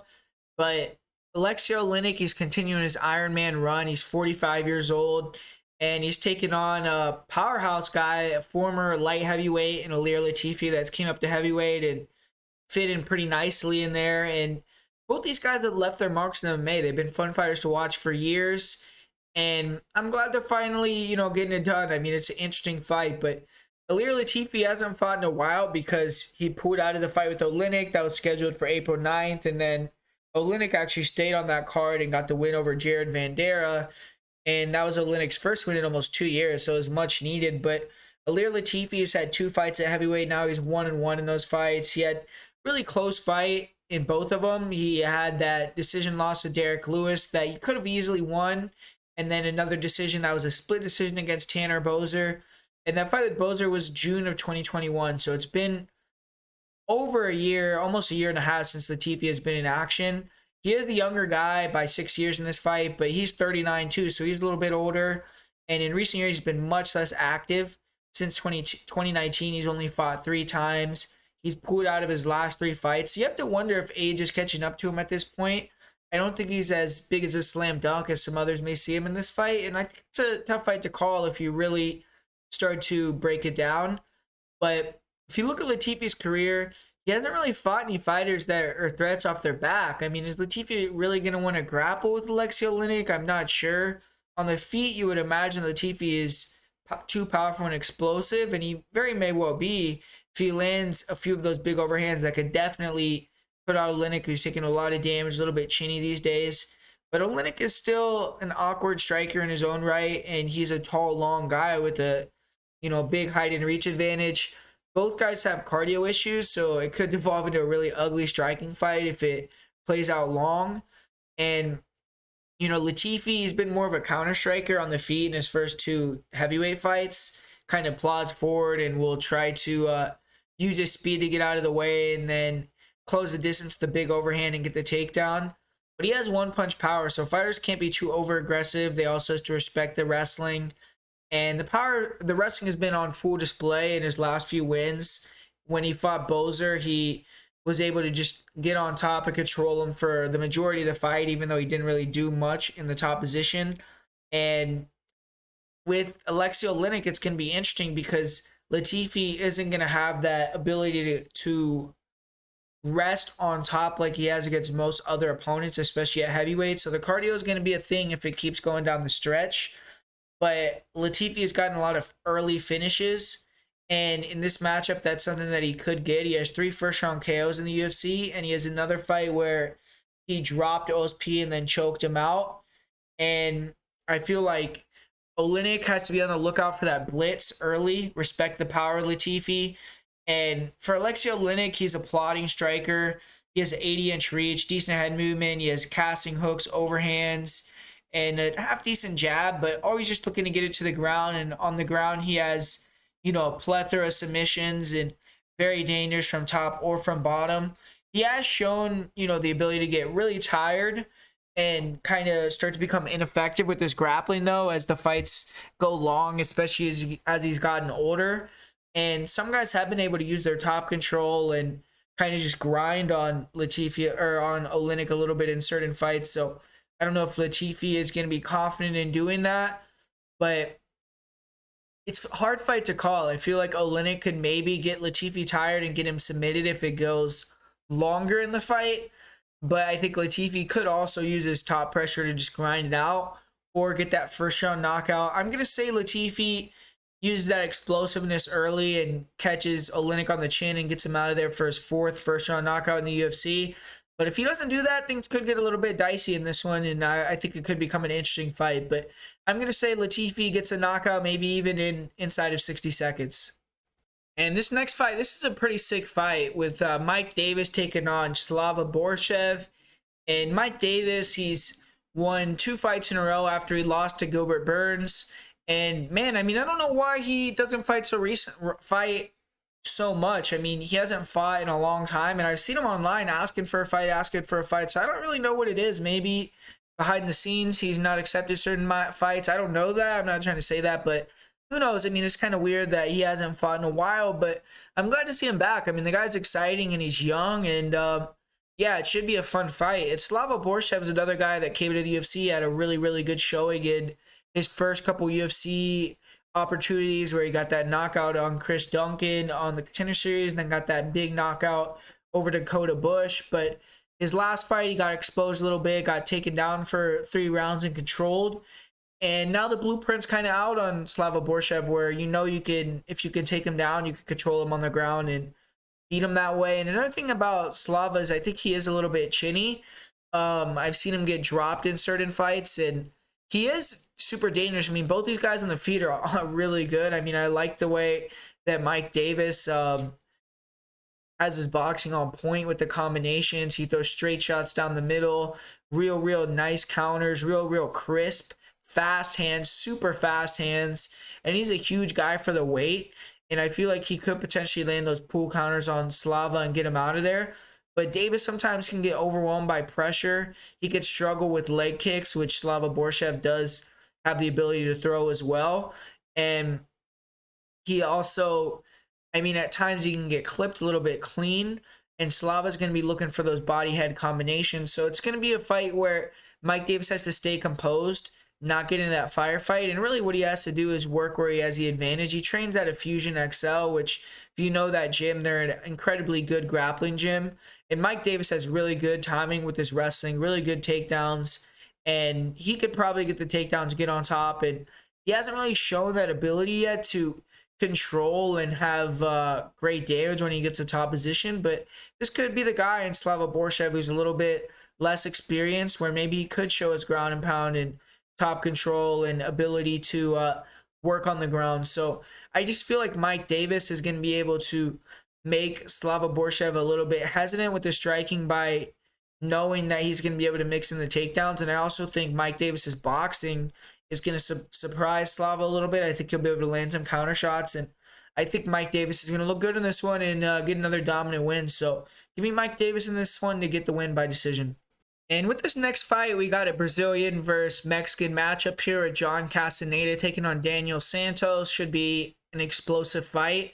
but Alexey Oleinik is continuing his Ironman run. He's 45 years old, and he's taking on a powerhouse guy, a former light heavyweight, and Ilir Latifi that's came up to heavyweight and fit in pretty nicely in there, and both these guys have left their marks in MMA. They've been fun fighters to watch for years. And I'm glad they're finally, getting it done. I mean, it's an interesting fight, but Ilir Latifi hasn't fought in a while because he pulled out of the fight with Oleinik. That was scheduled for April 9th, and then Oleinik actually stayed on that card and got the win over Jared Vanderaa, and that was Oleinik's first win in almost 2 years, so it was much needed. But Ilir Latifi has had 2 fights at heavyweight. Now he's 1-1 in those fights. He had really close fight in both of them. He had that decision loss to Derek Lewis that he could have easily won, and then another decision that was a split decision against Tanner Boser. And that fight with Boser was June of 2021. So it's been over a year, almost a year and a half since Latifi has been in action. He is the younger guy by 6 years in this fight, but he's 39 too, so he's a little bit older. And in recent years, he's been much less active. Since 2019, he's only fought 3 times. He's pulled out of his last 3 fights. So you have to wonder if age is catching up to him at this point. I don't think he's as big as a slam dunk as some others may see him in this fight. And I think it's a tough fight to call if you really start to break it down. But if you look at Latifi's career, he hasn't really fought any fighters that are threats off their back. I mean, is Latifi really going to want to grapple with Alexey Oleinik? I'm not sure. On the feet, you would imagine Latifi is too powerful and explosive, and he very may well be if he lands a few of those big overhands that could definitely put out Oleinik, who's taking a lot of damage, a little bit chinny these days. But Oleinik is still an awkward striker in his own right, and he's a tall, long guy with a, big height and reach advantage. Both guys have cardio issues, so it could devolve into a really ugly striking fight if it plays out long. And, Latifi has been more of a counter striker on the feet in his first 2 heavyweight fights, kind of plods forward and will try to use his speed to get out of the way and then close the distance with the big overhand and get the takedown. But he has one-punch power, so fighters can't be too over-aggressive. They also have to respect the wrestling. And the wrestling has been on full display in his last few wins. When he fought Boser, he was able to just get on top and control him for the majority of the fight, even though he didn't really do much in the top position. And with Alexey Oleinik, it's going to be interesting because Latifi isn't going to have that ability to rest on top like he has against most other opponents, especially at heavyweight. So the cardio is going to be a thing if it keeps going down the stretch. But Latifi has gotten a lot of early finishes. And in this matchup, that's something that he could get. He has 3 first-round KOs in the UFC. And he has another fight where he dropped OSP and then choked him out. And I feel like Oleinik has to be on the lookout for that blitz early. Respect the power of Latifi. And for Alexey Oleinik, he's a plodding striker. He has an 80-inch reach, decent head movement. He has casting hooks, overhands, and a half-decent jab, but always just looking to get it to the ground. And on the ground, he has, a plethora of submissions and very dangerous from top or from bottom. he has shown, the ability to get really tired and kind of start to become ineffective with his grappling, though, as the fights go long, especially as he's gotten older. And some guys have been able to use their top control and kind of just grind on Latifi or on Oleinik a little bit in certain fights. So I don't know if Latifi is going to be confident in doing that, but it's a hard fight to call. I feel like Oleinik could maybe get Latifi tired and get him submitted if it goes longer in the fight. But I think Latifi could also use his top pressure to just grind it out or get that first round knockout. I'm going to say Latifi uses that explosiveness early and catches Oleinik on the chin and gets him out of there for his fourth first round knockout in the UFC. But if he doesn't do that, things could get a little bit dicey in this one, and I think it could become an interesting fight. But I'm going to say Latifi gets a knockout, maybe even inside of 60 seconds. And this next fight, this is a pretty sick fight with Mike Davis taking on Slava Borschev. And Mike Davis, he's won 2 fights in a row after he lost to Gilbert Burns. And man, I don't know why he doesn't fight so much. He hasn't fought in a long time, and I've seen him online asking for a fight. So I don't really know what it is. Maybe behind the scenes, he's not accepted certain fights. I don't know that. I'm not trying to say that, but who knows? It's kind of weird that he hasn't fought in a while, but I'm glad to see him back. The guy's exciting and he's young, and yeah, it should be a fun fight. It's Slava Borschev is another guy that came into the UFC, had a really, really good showing in his first couple UFC opportunities where he got that knockout on Chris Duncan on the Contender Series and then got that big knockout over Dakota Bush. But his last fight, he got exposed a little bit, got taken down for 3 rounds and controlled. And now the blueprint's kind of out on Slava Borschev, where if you can take him down, you can control him on the ground and beat him that way. And another thing about Slava is I think he is a little bit chinny. I've seen him get dropped in certain fights, and he is super dangerous. Both these guys on the feet are really good. I like the way that Mike Davis has his boxing on point with the combinations. He throws straight shots down the middle, real nice counters, real crisp, fast hands, super fast hands. And he's a huge guy for the weight. And I feel like he could potentially land those pull counters on Slava and get him out of there. But Davis sometimes can get overwhelmed by pressure. He could struggle with leg kicks, which Slava Borschev does have the ability to throw as well. And he also, at times he can get clipped a little bit clean. And Slava's going to be looking for those body head combinations. So it's going to be a fight where Mike Davis has to stay composed, not get into that firefight. And really what he has to do is work where he has the advantage. He trains at a Fusion XL, which if you know that gym, they're an incredibly good grappling gym. And Mike Davis has really good timing with his wrestling, really good takedowns. And he could probably get the takedowns, get on top. And he hasn't really shown that ability yet to control and have great damage when he gets a top position. But this could be the guy in Slava Borschev who's a little bit less experienced, where maybe he could show his ground and pound and top control and ability to work on the ground. So I just feel like Mike Davis is going to be able to make Slava Borschev a little bit hesitant with the striking by knowing that he's going to be able to mix in the takedowns. And I also think Mike Davis's boxing is going to surprise Slava a little bit. I think he'll be able to land some counter shots, and I think Mike Davis is going to look good in this one and get another dominant win. So give me Mike Davis in this one to get the win by decision. And with this next fight, we got a Brazilian versus Mexican matchup here with John Castaneda taking on Daniel Santos. Should be an explosive fight.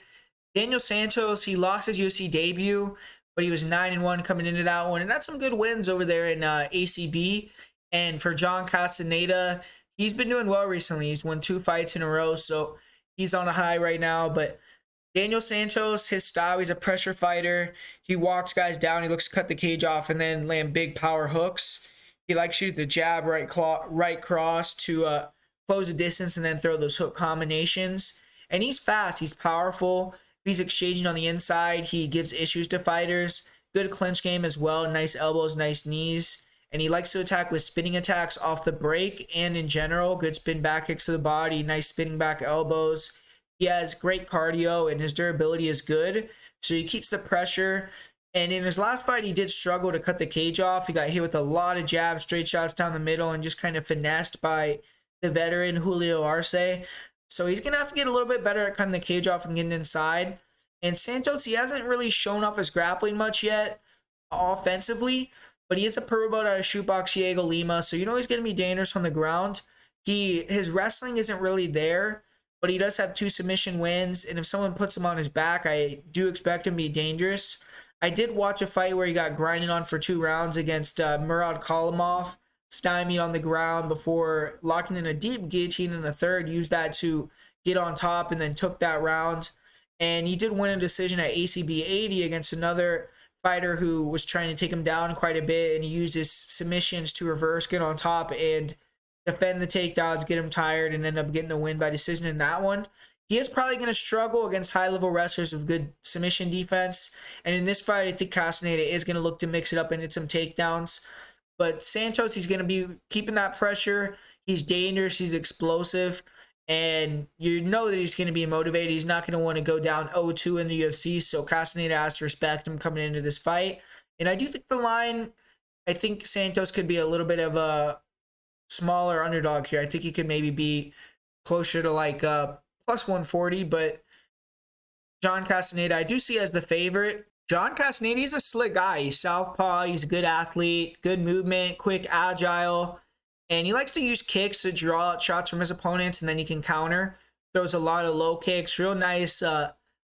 Daniel Santos, he lost his UFC debut, but he was 9-1 coming into that one, and had some good wins over there in ACB. And for John Castaneda, he's been doing well recently. He's won 2 fights in a row, so he's on a high right now. But Daniel Santos, his style, he's a pressure fighter. He walks guys down. He looks to cut the cage off and then land big power hooks. He likes to shoot the jab, right cross to close the distance and then throw those hook combinations. And he's fast. He's powerful. He's exchanging on the inside. He gives issues to fighters. Good clinch game as well. Nice elbows, nice knees. And he likes to attack with spinning attacks off the break and in general. Good spin back kicks to the body. Nice spinning back elbows. He has great cardio and his durability is good. So he keeps the pressure. And in his last fight, he did struggle to cut the cage off. He got hit with a lot of jabs, straight shots down the middle, and just kind of finessed by the veteran Julio Arce. So he's going to have to get a little bit better at cutting the cage off and getting inside. And Santos, he hasn't really shown off his grappling much yet, offensively, but he is a purple belt out of shootbox Diego Lima, so you know he's going to be dangerous on the ground. His wrestling isn't really there, but he does have 2 submission wins, and if someone puts him on his back, I do expect him to be dangerous. I did watch a fight where he got grinded on for 2 rounds against Murad Kalimov, stymied on the ground before locking in a deep guillotine in the third, used that to get on top, and then took that round. And he did win a decision at ACB 80 against another fighter who was trying to take him down quite a bit, and he used his submissions to reverse, get on top, and defend the takedowns, get him tired, and end up getting the win by decision in that one. He is probably going to struggle against high-level wrestlers with good submission defense. And in this fight, I think Castaneda is going to look to mix it up and hit some takedowns. But Santos, he's going to be keeping that pressure. He's dangerous. He's explosive. And you know that he's going to be motivated. He's not going to want to go down 0-2 in the UFC. So Castaneda has to respect him coming into this fight. And I do think the line, I think Santos could be a little bit of a smaller underdog here. I think he could maybe be closer to like plus 140, but John Castaneda, I do see as the favorite. John Castaneda, he's a slick guy. He's southpaw. He's a good athlete, good movement, quick, agile, and he likes to use kicks to draw out shots from his opponents, and then he can counter. Throws a lot of low kicks, real nice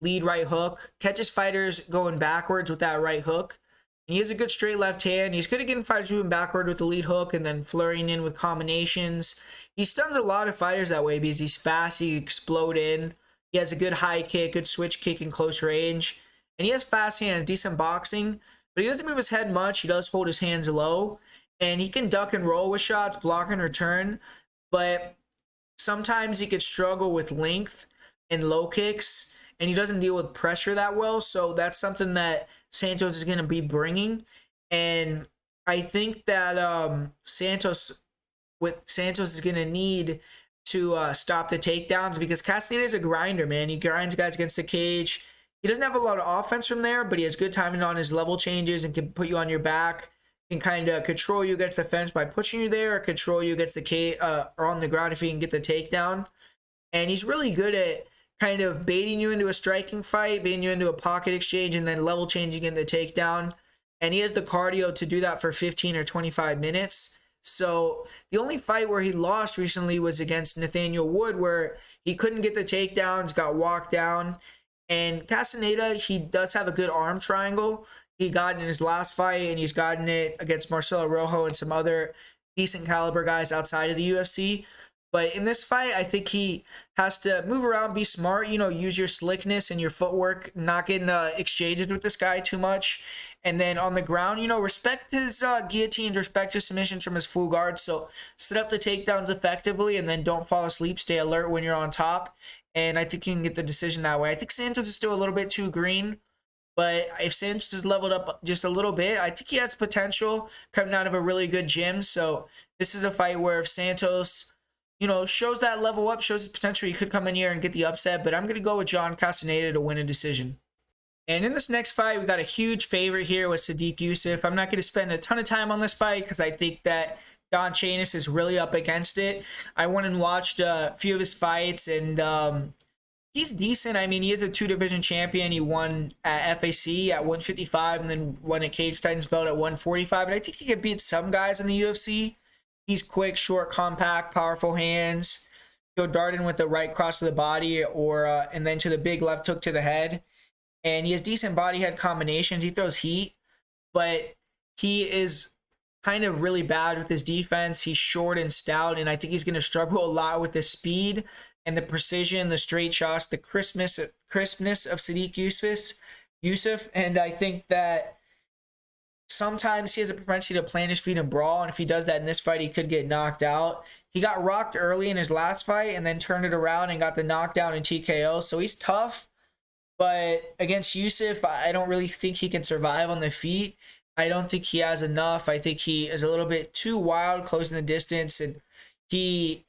lead right hook. Catches fighters going backwards with that right hook. And he has a good straight left hand. He's good at getting fighters moving backward with the lead hook and then flurrying in with combinations. He stuns a lot of fighters that way because he's fast. He explode in. He has a good high kick, good switch kick in close range. And he has fast hands, decent boxing. But he doesn't move his head much. He does hold his hands low. And he can duck and roll with shots, block and return. But sometimes he could struggle with length and low kicks. And he doesn't deal with pressure that well. So that's something that Santos is going to be bringing. And I think that Santos is going to need to stop the takedowns because Castaneda is a grinder, man. He grinds guys against the cage. He doesn't have a lot of offense from there, but he has good timing on his level changes and can put you on your back, can kind of control you against the fence by pushing you there, or control you against the cage or on the ground if he can get the takedown. And he's really good at kind of baiting you into a striking fight, baiting you into a pocket exchange, and then level changing in the takedown. And he has the cardio to do that for 15 or 25 minutes. So the only fight where he lost recently was against Nathaniel Wood, where he couldn't get the takedowns, got walked down. And Castaneda, he does have a good arm triangle. He got it in his last fight, and he's gotten it against Marcelo Rojo and some other decent caliber guys outside of the UFC. But in this fight, I think he has to move around, be smart, use your slickness and your footwork, not get in exchanges with this guy too much. And then on the ground, respect his guillotines, respect his submissions from his full guard. So set up the takedowns effectively and then don't fall asleep. Stay alert when you're on top. And I think you can get the decision that way. I think Santos is still a little bit too green. But if Santos is leveled up just a little bit, I think he has potential coming out of a really good gym. So this is a fight where if Santos shows that level up, shows his potential, he could come in here and get the upset. But I'm going to go with John Castaneda to win a decision. And in this next fight, we got a huge favorite here with Sodiq Yusuff. I'm not going to spend a ton of time on this fight because I think that Don Shainis is really up against it. I went and watched a few of his fights, and he's decent. I mean, he is a 2-division champion. He won at FAC at 155 and then won a Cage Titans belt at 145. And I think he could beat some guys in the UFC. He's quick, short, compact, powerful hands. He'll dart in with the right cross to the body and then to the big left hook to the head. And he has decent body head combinations. He throws heat, but he is kind of really bad with his defense. He's short and stout, and I think he's going to struggle a lot with the speed and the precision, the straight shots, the crispness of Sodiq Yusuff. And I think that sometimes he has a propensity to plant his feet and brawl, and if he does that in this fight, he could get knocked out. He got rocked early in his last fight and then turned it around and got the knockdown and TKO, so he's tough. But against Yusuff, I don't really think he can survive on the feet. I don't think he has enough. I think he is a little bit too wild, closing the distance, and he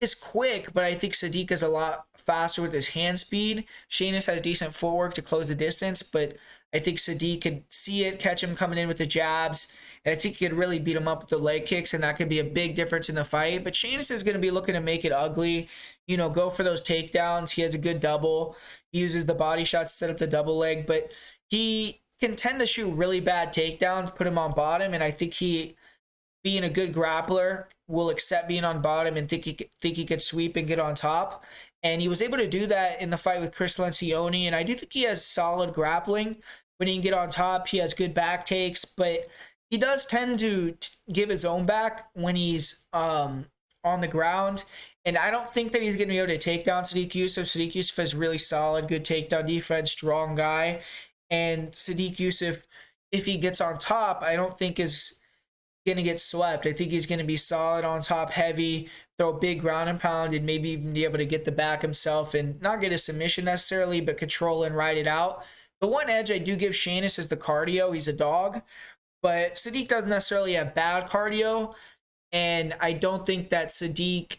is quick, but I think Sodiq is a lot faster with his hand speed. Shainis has decent footwork to close the distance, but I think Sodiq could see it, catch him coming in with the jabs, and I think he could really beat him up with the leg kicks, and that could be a big difference in the fight. But Shainis is going to be looking to make it ugly, go for those takedowns. He has a good double. He uses the body shots to set up the double leg, but he can tend to shoot really bad takedowns, put him on bottom, and I think he, being a good grappler, will accept being on bottom and think he could sweep and get on top. And he was able to do that in the fight with Chris Lencioni, and I do think he has solid grappling. When he can get on top, he has good back takes, but he does tend to give his own back when he's on the ground. And I don't think that he's going to be able to take down Sodiq Yusuff. Sodiq Yusuff has really solid, good takedown defense, strong guy. And Sodiq Yusuff, if he gets on top, I don't think is going to get swept. I think he's going to be solid on top, heavy, throw a big ground and pound, and maybe even be able to get the back himself and not get a submission necessarily, but control and ride it out. The one edge I do give Shainis is the cardio. He's a dog. But Sodiq doesn't necessarily have bad cardio. And I don't think that Sodiq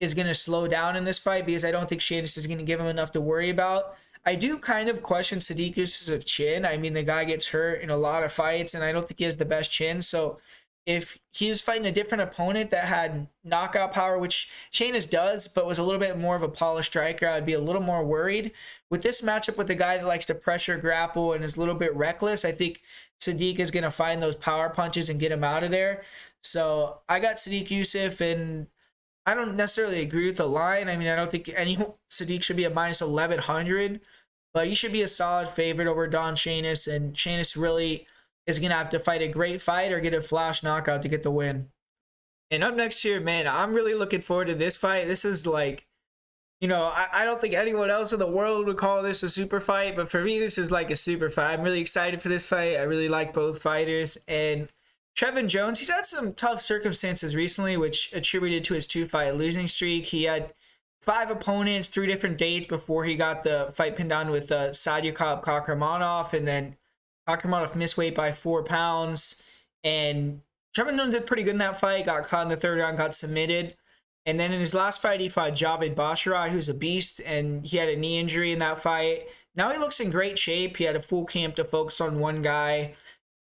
is going to slow down in this fight because I don't think Shainis is going to give him enough to worry about. I do kind of question Sodiq Yusuff's chin. I mean, the guy gets hurt in a lot of fights, and I don't think he has the best chin. So if he was fighting a different opponent that had knockout power, which Shainis does, but was a little bit more of a polished striker, I'd be a little more worried. With this matchup with a guy that likes to pressure, grapple, and is a little bit reckless, I think Sodiq is going to find those power punches and get him out of there. So I got Sodiq Yusuff, and I don't necessarily agree with the line. I mean, I don't think Sodiq should be a minus 1100, but he should be a solid favorite over Don Shainis, and Shainis really is going to have to fight a great fight or get a flash knockout to get the win. And up next here, man, I'm really looking forward to this fight. This is like, you know, I don't think anyone else in the world would call this a super fight, but for me, this is like a super fight. I'm really excited for this fight. I really like both fighters. And Trevin Jones, he's had some tough circumstances recently, which attributed to his 2-fight losing streak. He had 5 opponents, 3 different dates before he got the fight pinned down with Sodiq Kakhramonov, and then Kakhramonov missed weight by 4 pounds, and Trevin Jones did pretty good in that fight, got caught in the 3rd round, got submitted. And then in his last fight, he fought Javid Basharat, who's a beast, and he had a knee injury in that fight. Now he looks in great shape. He had a full camp to focus on one guy.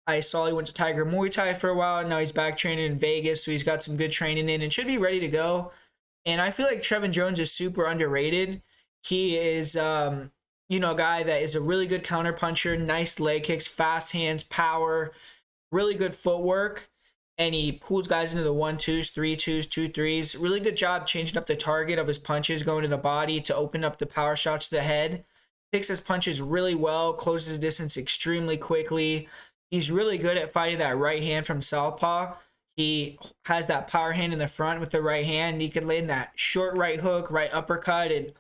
I saw he went to Tiger Muay Thai for a while, and now he's back training in Vegas, so he's got some good training in and should be ready to go. And I feel like Trevin Jones is super underrated. He is you know, a guy that is a really good counter puncher, nice leg kicks, fast hands, power, really good footwork, and he pulls guys into the 1-2s, 3-2s, 2-3s. Really good job changing up the target of his punches, going to the body to open up the power shots to the head. Picks his punches really well, closes the distance extremely quickly. He's really good at fighting that right hand from southpaw. He has that power hand in the front with the right hand. He can land that short right hook, right uppercut, and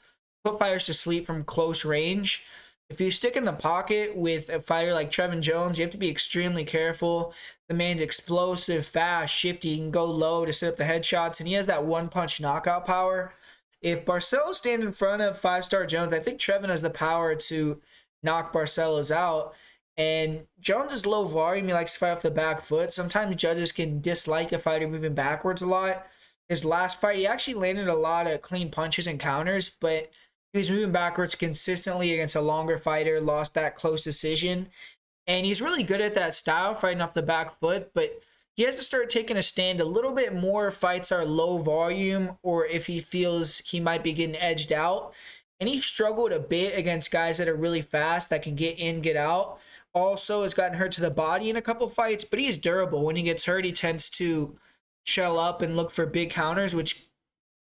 put fighters to sleep from close range. If you stick in the pocket with a fighter like Trevin Jones, you have to be extremely careful. The man's explosive, fast, shifty. He can go low to set up the headshots, and he has that one-punch knockout power. If Barcelos stand in front of 5-star Jones, I think Trevin has the power to knock Barcelos out. And Jones is low volume. He likes to fight off the back foot. Sometimes judges can dislike a fighter moving backwards a lot. His last fight, he actually landed a lot of clean punches and counters, but he was moving backwards consistently against a longer fighter, lost that close decision. And he's really good at that style, fighting off the back foot, but he has to start taking a stand a little bit more if fights are low volume or if he feels he might be getting edged out. And he struggled a bit against guys that are really fast, that can get in, get out. Also has gotten hurt to the body in a couple fights, but he is durable. When he gets hurt, he tends to shell up and look for big counters, which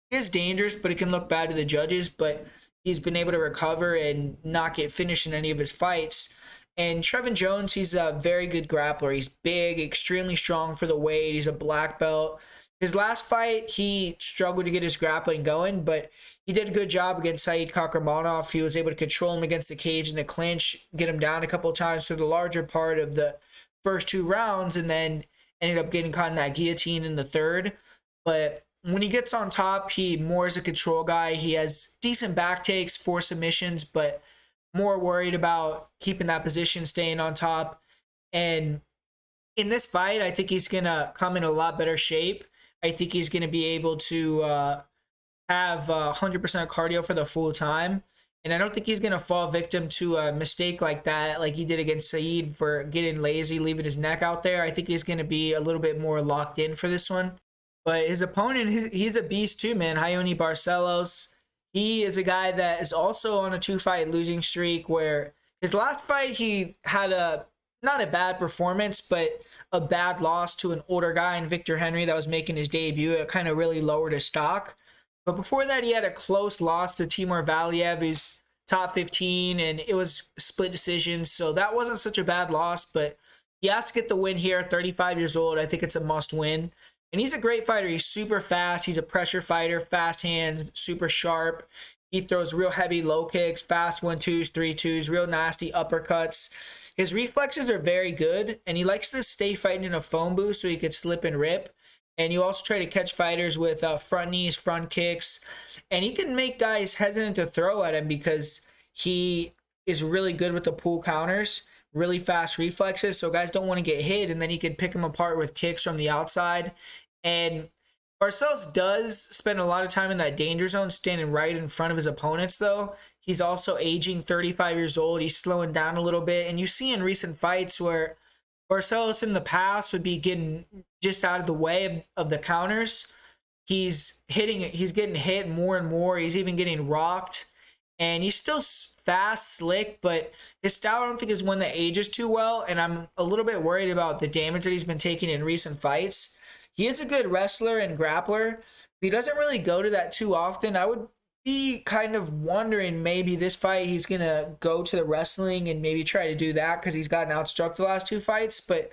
is dangerous, but it can look bad to the judges. But he's been able to recover and not get finished in any of his fights. And Trevin Jones, he's a very good grappler. He's big, extremely strong for the weight. He's a black belt. His last fight, he struggled to get his grappling going, but he did a good job against Sodiq Kakhramonov. He was able to control him against the cage in the clinch, get him down a couple of times for the larger part of the first 2 rounds, and then ended up getting caught in that guillotine in the 3rd. But when he gets on top, he more is a control guy. He has decent back takes, 4 submissions, but more worried about keeping that position, staying on top. And in this fight, I think he's going to come in a lot better shape. I think he's going to be able to have 100% cardio for the full time. And I don't think he's going to fall victim to a mistake like that, like he did against Saeed for getting lazy, leaving his neck out there. I think he's going to be a little bit more locked in for this one. But his opponent, he's a beast too, man. Raoni Barcelos. He is a guy that is also on a 2-fight losing streak where His last fight, he had not a bad performance, but a bad loss to an older guy in Victor Henry that was making his debut. It kind of really lowered his stock. But before that, he had a close loss to Timur Valiev, who's top 15, and it was split decision. So that wasn't such a bad loss, but he has to get the win here. 35 years old. I think it's a must win. And he's a great fighter. He's super fast. He's a pressure fighter, fast hands, super sharp. He throws real heavy low kicks, fast 1-2s, 3-2s, real nasty uppercuts. His reflexes are very good, and he likes to stay fighting in a phone booth so he could slip and rip. And you also try to catch fighters with front knees, front kicks. And he can make guys hesitant to throw at him because he is really good with the pull counters, really fast reflexes. So guys don't want to get hit, and then he can pick them apart with kicks from the outside. And Barcelos does spend a lot of time in that danger zone, standing right in front of his opponents, though. He's also aging, 35 years old. He's slowing down a little bit. And you see in recent fights where Barcelos in the past would be getting just out of the way of the counters. He's getting hit more and more. He's even getting rocked. And he's still fast, slick, but his style I don't think is one that ages too well. And I'm a little bit worried about the damage that he's been taking in recent fights. He is a good wrestler and grappler. He doesn't really go to that too often. I would be kind of wondering maybe this fight he's going to go to the wrestling and maybe try to do that because he's gotten outstruck the last 2 fights. But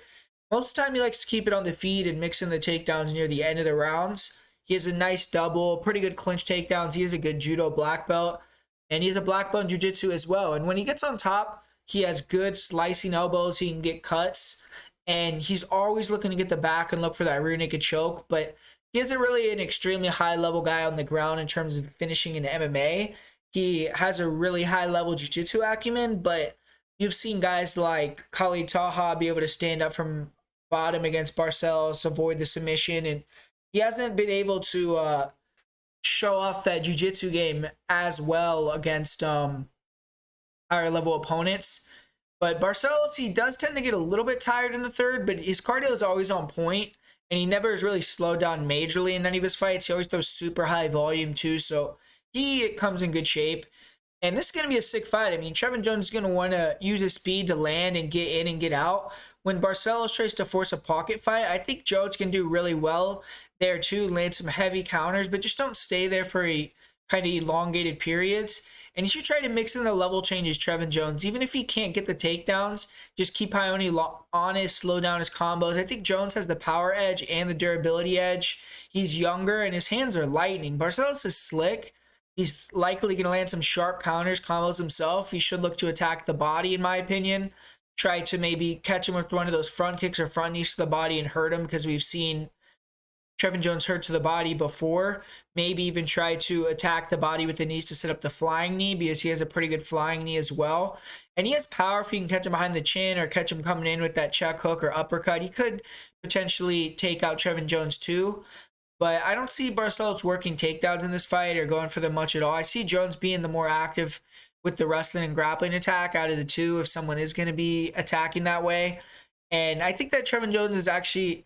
most of the time he likes to keep it on the feet and mix in the takedowns near the end of the rounds. He has a nice double, pretty good clinch takedowns. He is a good judo black belt. And he's a black belt in jiu-jitsu as well. And when he gets on top, he has good slicing elbows. He can get cuts. And he's always looking to get the back and look for that rear naked choke. But he isn't really an extremely high-level guy on the ground in terms of finishing in MMA. He has a really high-level jiu-jitsu acumen, but you've seen guys like Khalid Taha be able to stand up from bottom against Barcelos, avoid the submission, and he hasn't been able to show off that jiu-jitsu game as well against higher-level opponents. But Barcelos, he does tend to get a little bit tired in the third, but his cardio is always on point. And he never has really slowed down majorly in any of his fights. He always throws super high volume too, so he comes in good shape. And this is going to be a sick fight. I mean, Trevin Jones is going to want to use his speed to land and get in and get out. When Barcelos tries to force a pocket fight, I think Jones can do really well there too, land some heavy counters, but just don't stay there for a kind of elongated periods. And you should try to mix in the level changes, Trevin Jones. Even if he can't get the takedowns, just keep Raoni honest, slow down his combos. I think Jones has the power edge and the durability edge. He's younger, and his hands are lightning. Barcelos is slick. He's likely going to land some sharp counters, combos himself. He should look to attack the body, in my opinion. Try to maybe catch him with one of those front kicks or front knees to the body and hurt him, because we've seen Trevin Jones hurt to the body before. Maybe even try to attack the body with the knees to set up the flying knee, because he has a pretty good flying knee as well. And he has power if you can catch him behind the chin or catch him coming in with that check hook or uppercut. He could potentially take out Trevin Jones too. But I don't see Barcelos working takedowns in this fight or going for them much at all. I see Jones being the more active with the wrestling and grappling attack out of the two if someone is going to be attacking that way. And I think that Trevin Jones is actually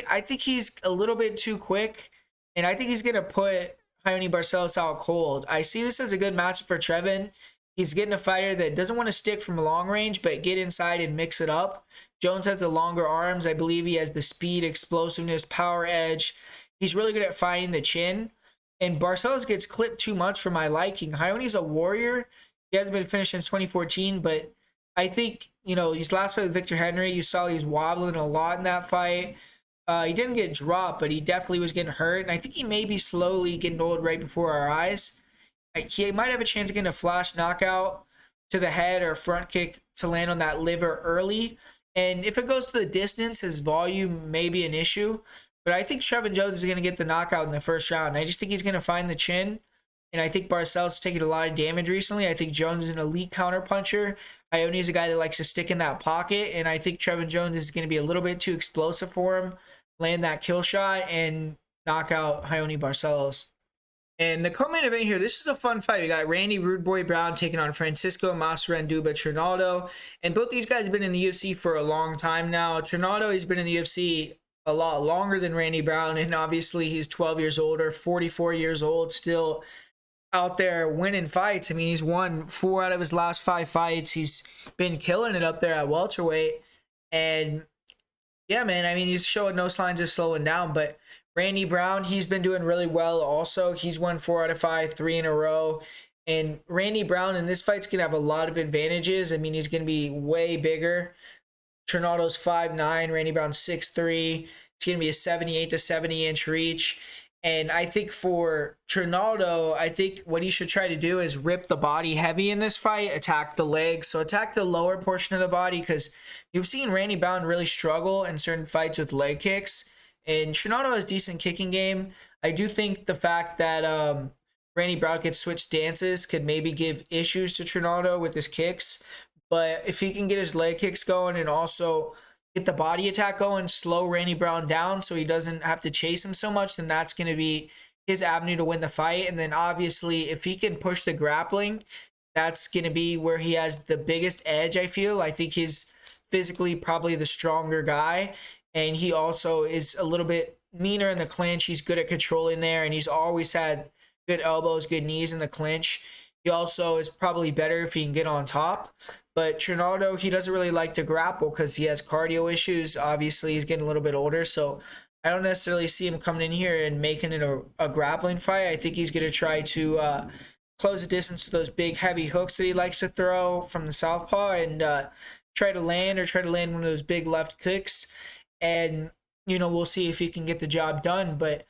I think he's a little bit too quick, and I think he's going to put Raoni Barcelos out cold. I see this as a good matchup for Trevin. He's getting a fighter that doesn't want to stick from long range, but get inside and mix it up. Jones has the longer arms. I believe he has the speed, explosiveness, power edge. He's really good at finding the chin. And Barcelos gets clipped too much for my liking. Raoni's a warrior. He hasn't been finished since 2014, but I think, his last fight with Victor Henry, you saw he was wobbling a lot in that fight. He didn't get dropped, but he definitely was getting hurt. And I think he may be slowly getting old right before our eyes. He might have a chance of getting a flash knockout to the head or a front kick to land on that liver early. And if it goes to the distance, his volume may be an issue. But I think Trevin Jones is going to get the knockout in the first round. I just think he's going to find the chin. And I think Barcelos has taken a lot of damage recently. I think Jones is an elite counterpuncher. Raoni is a guy that likes to stick in that pocket. And I think Trevin Jones is going to be a little bit too explosive for him. Land that kill shot and knock out Raoni Barcelos. And the co-main event here, this is a fun fight. We got Randy Rude Boy Brown taking on Francisco Massaranduba Trinaldo. And both these guys have been in the UFC for a long time now. Trinaldo, he's been in the UFC a lot longer than Randy Brown. And obviously he's 12 years older, 44 years old, still out there winning fights. I mean, he's won 4 out of his last 5 fights. He's been killing it up there at welterweight. And yeah, man, I mean, he's showing no signs of slowing down. But Randy Brown, he's been doing really well also. He's won 4 out of 5, 3 in a row. And Randy Brown in this fight's going to have a lot of advantages. I mean, he's going to be way bigger. Trinaldo's 5'9", Randy Brown's 6'3". It's going to be a 78 to 70-inch reach. And I think for Trinaldo, I think what he should try to do is rip the body heavy in this fight, attack the legs. So attack the lower portion of the body, because you've seen Randy Brown really struggle in certain fights with leg kicks. And Trinaldo has decent kicking game. I do think the fact that Randy Brown could switch stances could maybe give issues to Trinaldo with his kicks. But if he can get his leg kicks going and also get the body attack going, slow Randy Brown down so he doesn't have to chase him so much, then that's going to be his avenue to win the fight. And then obviously, if he can push the grappling, that's going to be where he has the biggest edge, I feel. I think he's physically probably the stronger guy. And he also is a little bit meaner in the clinch. He's good at controlling there, and he's always had good elbows, good knees in the clinch. He also is probably better if he can get on top. But Trinaldo, he doesn't really like to grapple because he has cardio issues. Obviously, he's getting a little bit older, so I don't necessarily see him coming in here and making it a grappling fight. I think he's going to try to close the distance with those big, heavy hooks that he likes to throw from the southpaw and try to land one of those big left kicks. And, you know, we'll see if he can get the job done. But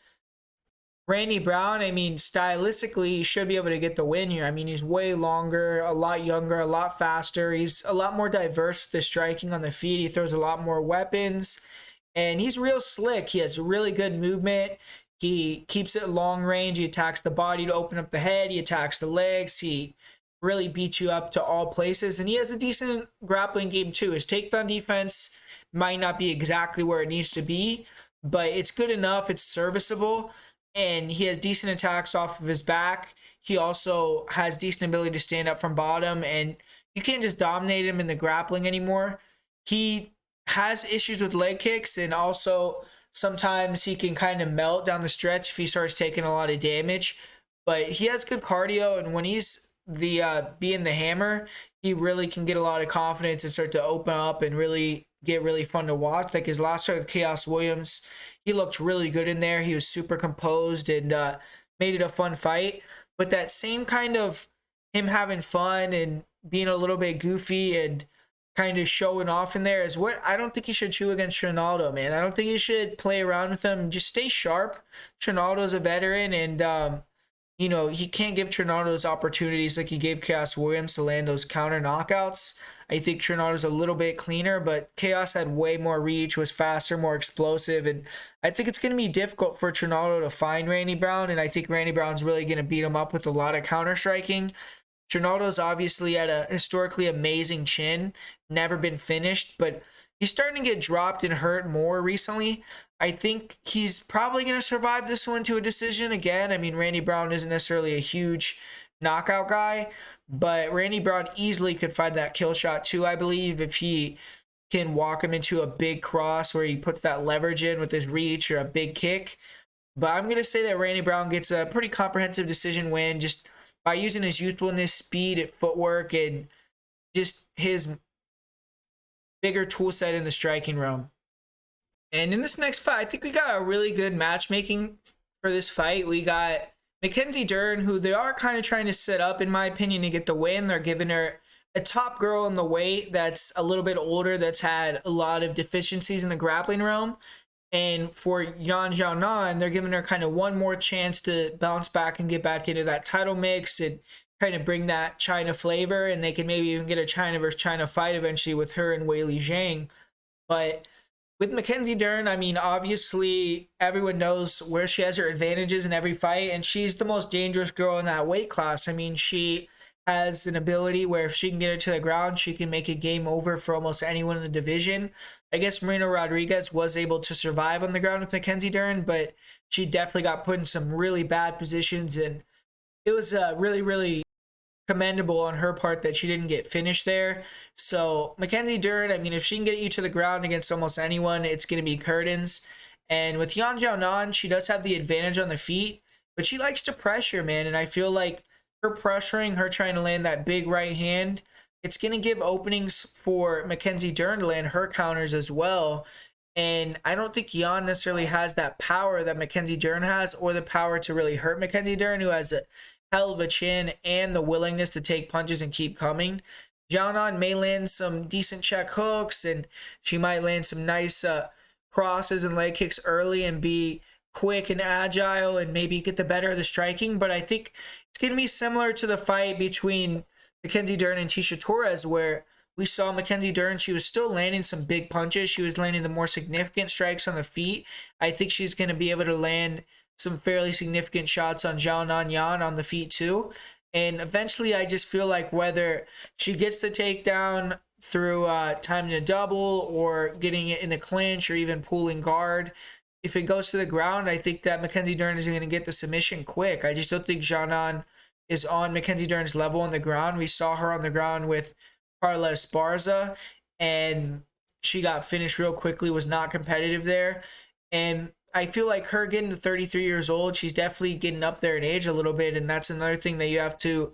Randy Brown, I mean, stylistically, he should be able to get the win here. I mean, he's way longer, a lot younger, a lot faster. He's a lot more diverse with the striking on the feet. He throws a lot more weapons, and he's real slick. He has really good movement. He keeps it long range. He attacks the body to open up the head. He attacks the legs. He really beats you up to all places, and he has a decent grappling game too. His takedown defense might not be exactly where it needs to be, but it's good enough. It's serviceable. And he has decent attacks off of his back. He also has decent ability to stand up from bottom, and you can't just dominate him in the grappling anymore. He has issues with leg kicks, and also sometimes he can kind of melt down the stretch if he starts taking a lot of damage. But he has good cardio, and when he's being the hammer, he really can get a lot of confidence and start to open up and really get really fun to watch. Like his last fight with Khaos Williams, he looked really good in there. He was super composed and made it a fun fight. But that same kind of him having fun and being a little bit goofy and kind of showing off in there is what I don't think he should chew against Trinaldo, man. I don't think he should play around with him. Just stay sharp. Trinaldo's a veteran, and you know, he can't give Trinaldo those opportunities like he gave Khaos Williams to land those counter knockouts. I think Trinaldo's a little bit cleaner, but Khaos had way more reach, was faster, more explosive, and I think it's going to be difficult for Trinaldo to find Randy Brown, and I think Randy Brown's really going to beat him up with a lot of counter striking. Trinaldo's obviously had a historically amazing chin, never been finished, but he's starting to get dropped and hurt more recently. I think he's probably going to survive this one to a decision again. I mean, Randy Brown isn't necessarily a huge knockout guy, but Randy Brown easily could find that kill shot too, I believe, if he can walk him into a big cross where he puts that leverage in with his reach or a big kick. But I'm going to say that Randy Brown gets a pretty comprehensive decision win just by using his youthfulness, speed, and footwork, and just his bigger tool set in the striking realm. And in this next fight, I think we got a really good matchmaking for this fight. We got Mackenzie Dern, who they are kind of trying to set up, in my opinion, to get the win. They're giving her a top girl in the weight that's a little bit older, that's had a lot of deficiencies in the grappling realm. And for Xiaonan, they're giving her kind of one more chance to bounce back and get back into that title mix and kind of bring that China flavor. And they can maybe even get a China versus China fight eventually with her and Weili Zhang. But with Mackenzie Dern, I mean, obviously everyone knows where she has her advantages in every fight, and she's the most dangerous girl in that weight class. I mean, she has an ability where if she can get her to the ground, she can make a game over for almost anyone in the division. I guess Marina Rodriguez was able to survive on the ground with Mackenzie Dern, but she definitely got put in some really bad positions, and it was really, really commendable on her part that she didn't get finished there. So Mackenzie Dern, I mean, if she can get you to the ground against almost anyone, it's going to be curtains. And with Xiaonan, she does have the advantage on the feet, but she likes to pressure, man. And I feel like her pressuring, her trying to land that big right hand, it's going to give openings for Mackenzie Dern to land her counters as well. And I don't think Yan necessarily has that power that Mackenzie Dern has, or the power to really hurt Mackenzie Dern, who has a hell of a chin and the willingness to take punches and keep coming. Xiaonan may land some decent check hooks, and she might land some nice crosses and leg kicks early and be quick and agile and maybe get the better of the striking. But I think it's going to be similar to the fight between Mackenzie Dern and Tecia Torres, where we saw Mackenzie Dern, she was still landing some big punches. She was landing the more significant strikes on the feet. I think she's going to be able to land some fairly significant shots on Xiaonan Yan on the feet too. And eventually, I just feel like whether she gets the takedown through timing a double or getting it in the clinch or even pulling guard, if it goes to the ground, I think that Mackenzie Dern is going to get the submission quick. I just don't think Xiaonan is on Mackenzie Dern's level on the ground. We saw her on the ground with Carla Esparza, and she got finished real quickly, was not competitive there. And I feel like her getting to 33 years old, she's definitely getting up there in age a little bit, and that's another thing that you have to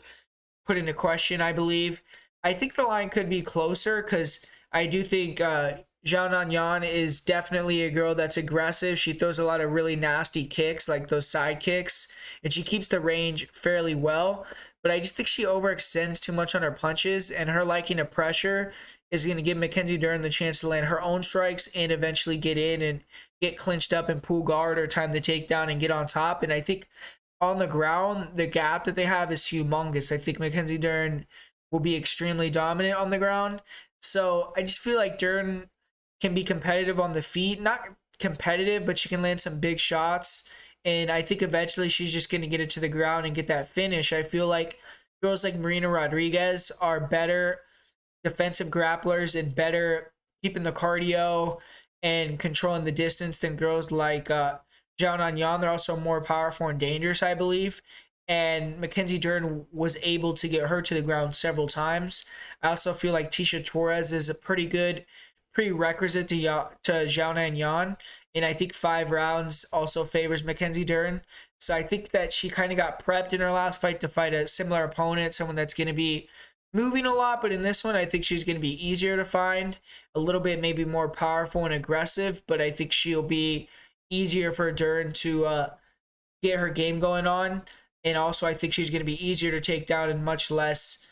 put into question, I believe. I think the line could be closer because I do think Xiaonan Yan is definitely a girl that's aggressive. She throws a lot of really nasty kicks, like those side kicks, and she keeps the range fairly well. But I just think she overextends too much on her punches, and her liking to pressure is going to give Mackenzie Dern the chance to land her own strikes and eventually get in and get clinched up and pull guard or time the takedown and get on top. And I think on the ground, the gap that they have is humongous. I think Mackenzie Dern will be extremely dominant on the ground. So I just feel like Dern can be competitive on the feet. Not competitive, but she can land some big shots. And I think eventually she's just going to get it to the ground and get that finish. I feel like girls like Marina Rodriguez are better defensive grapplers and better keeping the cardio and controlling the distance than girls like Xiaonan Yan. They're also more powerful and dangerous, I believe. And Mackenzie Dern was able to get her to the ground several times. I also feel like Tecia Torres is a pretty good prerequisite to Xiaonan Yan. And I think 5 rounds also favors Mackenzie Dern. So I think that she kind of got prepped in her last fight to fight a similar opponent, someone that's going to be moving a lot. But in this one, I think she's going to be easier to find, a little bit maybe more powerful and aggressive. But I think she'll be easier for Dern to get her game going on. And also, I think she's going to be easier to take down and much less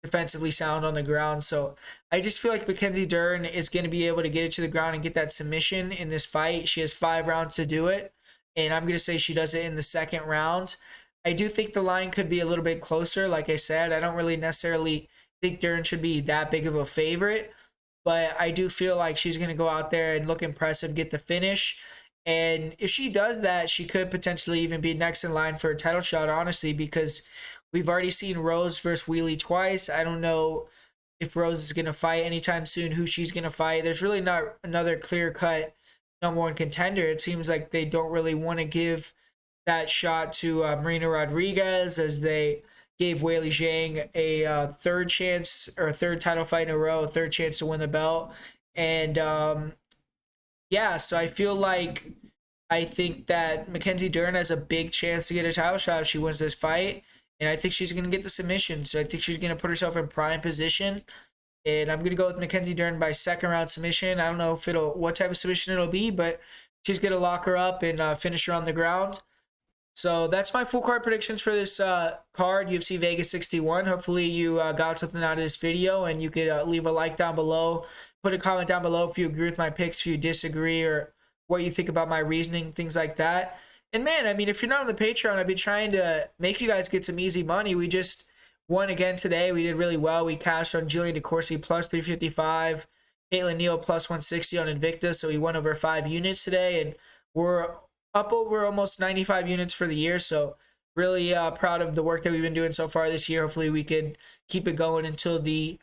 defensively sound on the ground. So I just feel like Mackenzie Dern is going to be able to get it to the ground and get that submission in this fight. She has 5 rounds to do it, and I'm going to say she does it in the second round. I do think the line could be a little bit closer. Like I said, I don't really necessarily think Dern should be that big of a favorite, but I do feel like she's going to go out there and look impressive, get the finish. And if she does that, she could potentially even be next in line for a title shot, honestly, because we've already seen Rose versus Wheelie twice. I don't know if Rose is going to fight anytime soon, who she's going to fight. There's really not another clear-cut number one contender. It seems like they don't really want to give that shot to Marina Rodriguez, as they gave Weili Zhang a third chance, or a third title fight in a row, a third chance to win the belt. And yeah, so I think that Mackenzie Dern has a big chance to get a title shot if she wins this fight. And I think she's going to get the submission. So I think she's going to put herself in prime position. And I'm going to go with Mackenzie Dern by second round submission. I don't know what type of submission it'll be, but she's going to lock her up and finish her on the ground. So that's my full card predictions for this card, UFC Vegas 61. Hopefully you got something out of this video, and you could leave a like down below. Put a comment down below if you agree with my picks, if you disagree, or what you think about my reasoning, things like that. And man, I mean, if you're not on the Patreon, I've been trying to make you guys get some easy money. We just won again today. We did really well. We cashed on Jillian DeCourcy plus 355, Caitlin Neal plus 160 on Invicta. So we won over 5 units today, and we're up over almost 95 units for the year. So really proud of the work that we've been doing so far this year. Hopefully we could keep it going until the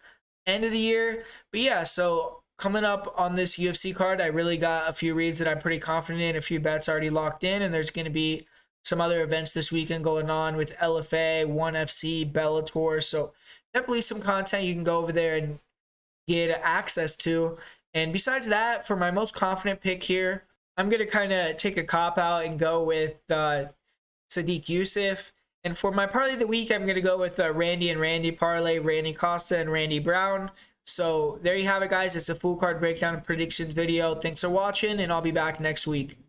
end of the year. But yeah, so coming up on this UFC card, I really got a few reads that I'm pretty confident in, a few bets already locked in, and there's going to be some other events this weekend going on with LFA, ONE FC, Bellator. So definitely some content you can go over there and get access to. And besides that, for my most confident pick here, I'm going to kind of take a cop out and go with Sodiq Yusuff. And for my parlay of the week, I'm going to go with Randy and Randy parlay, Randy Costa and Randy Brown. So there you have it, guys. It's a full card breakdown and predictions video. Thanks for watching, and I'll be back next week.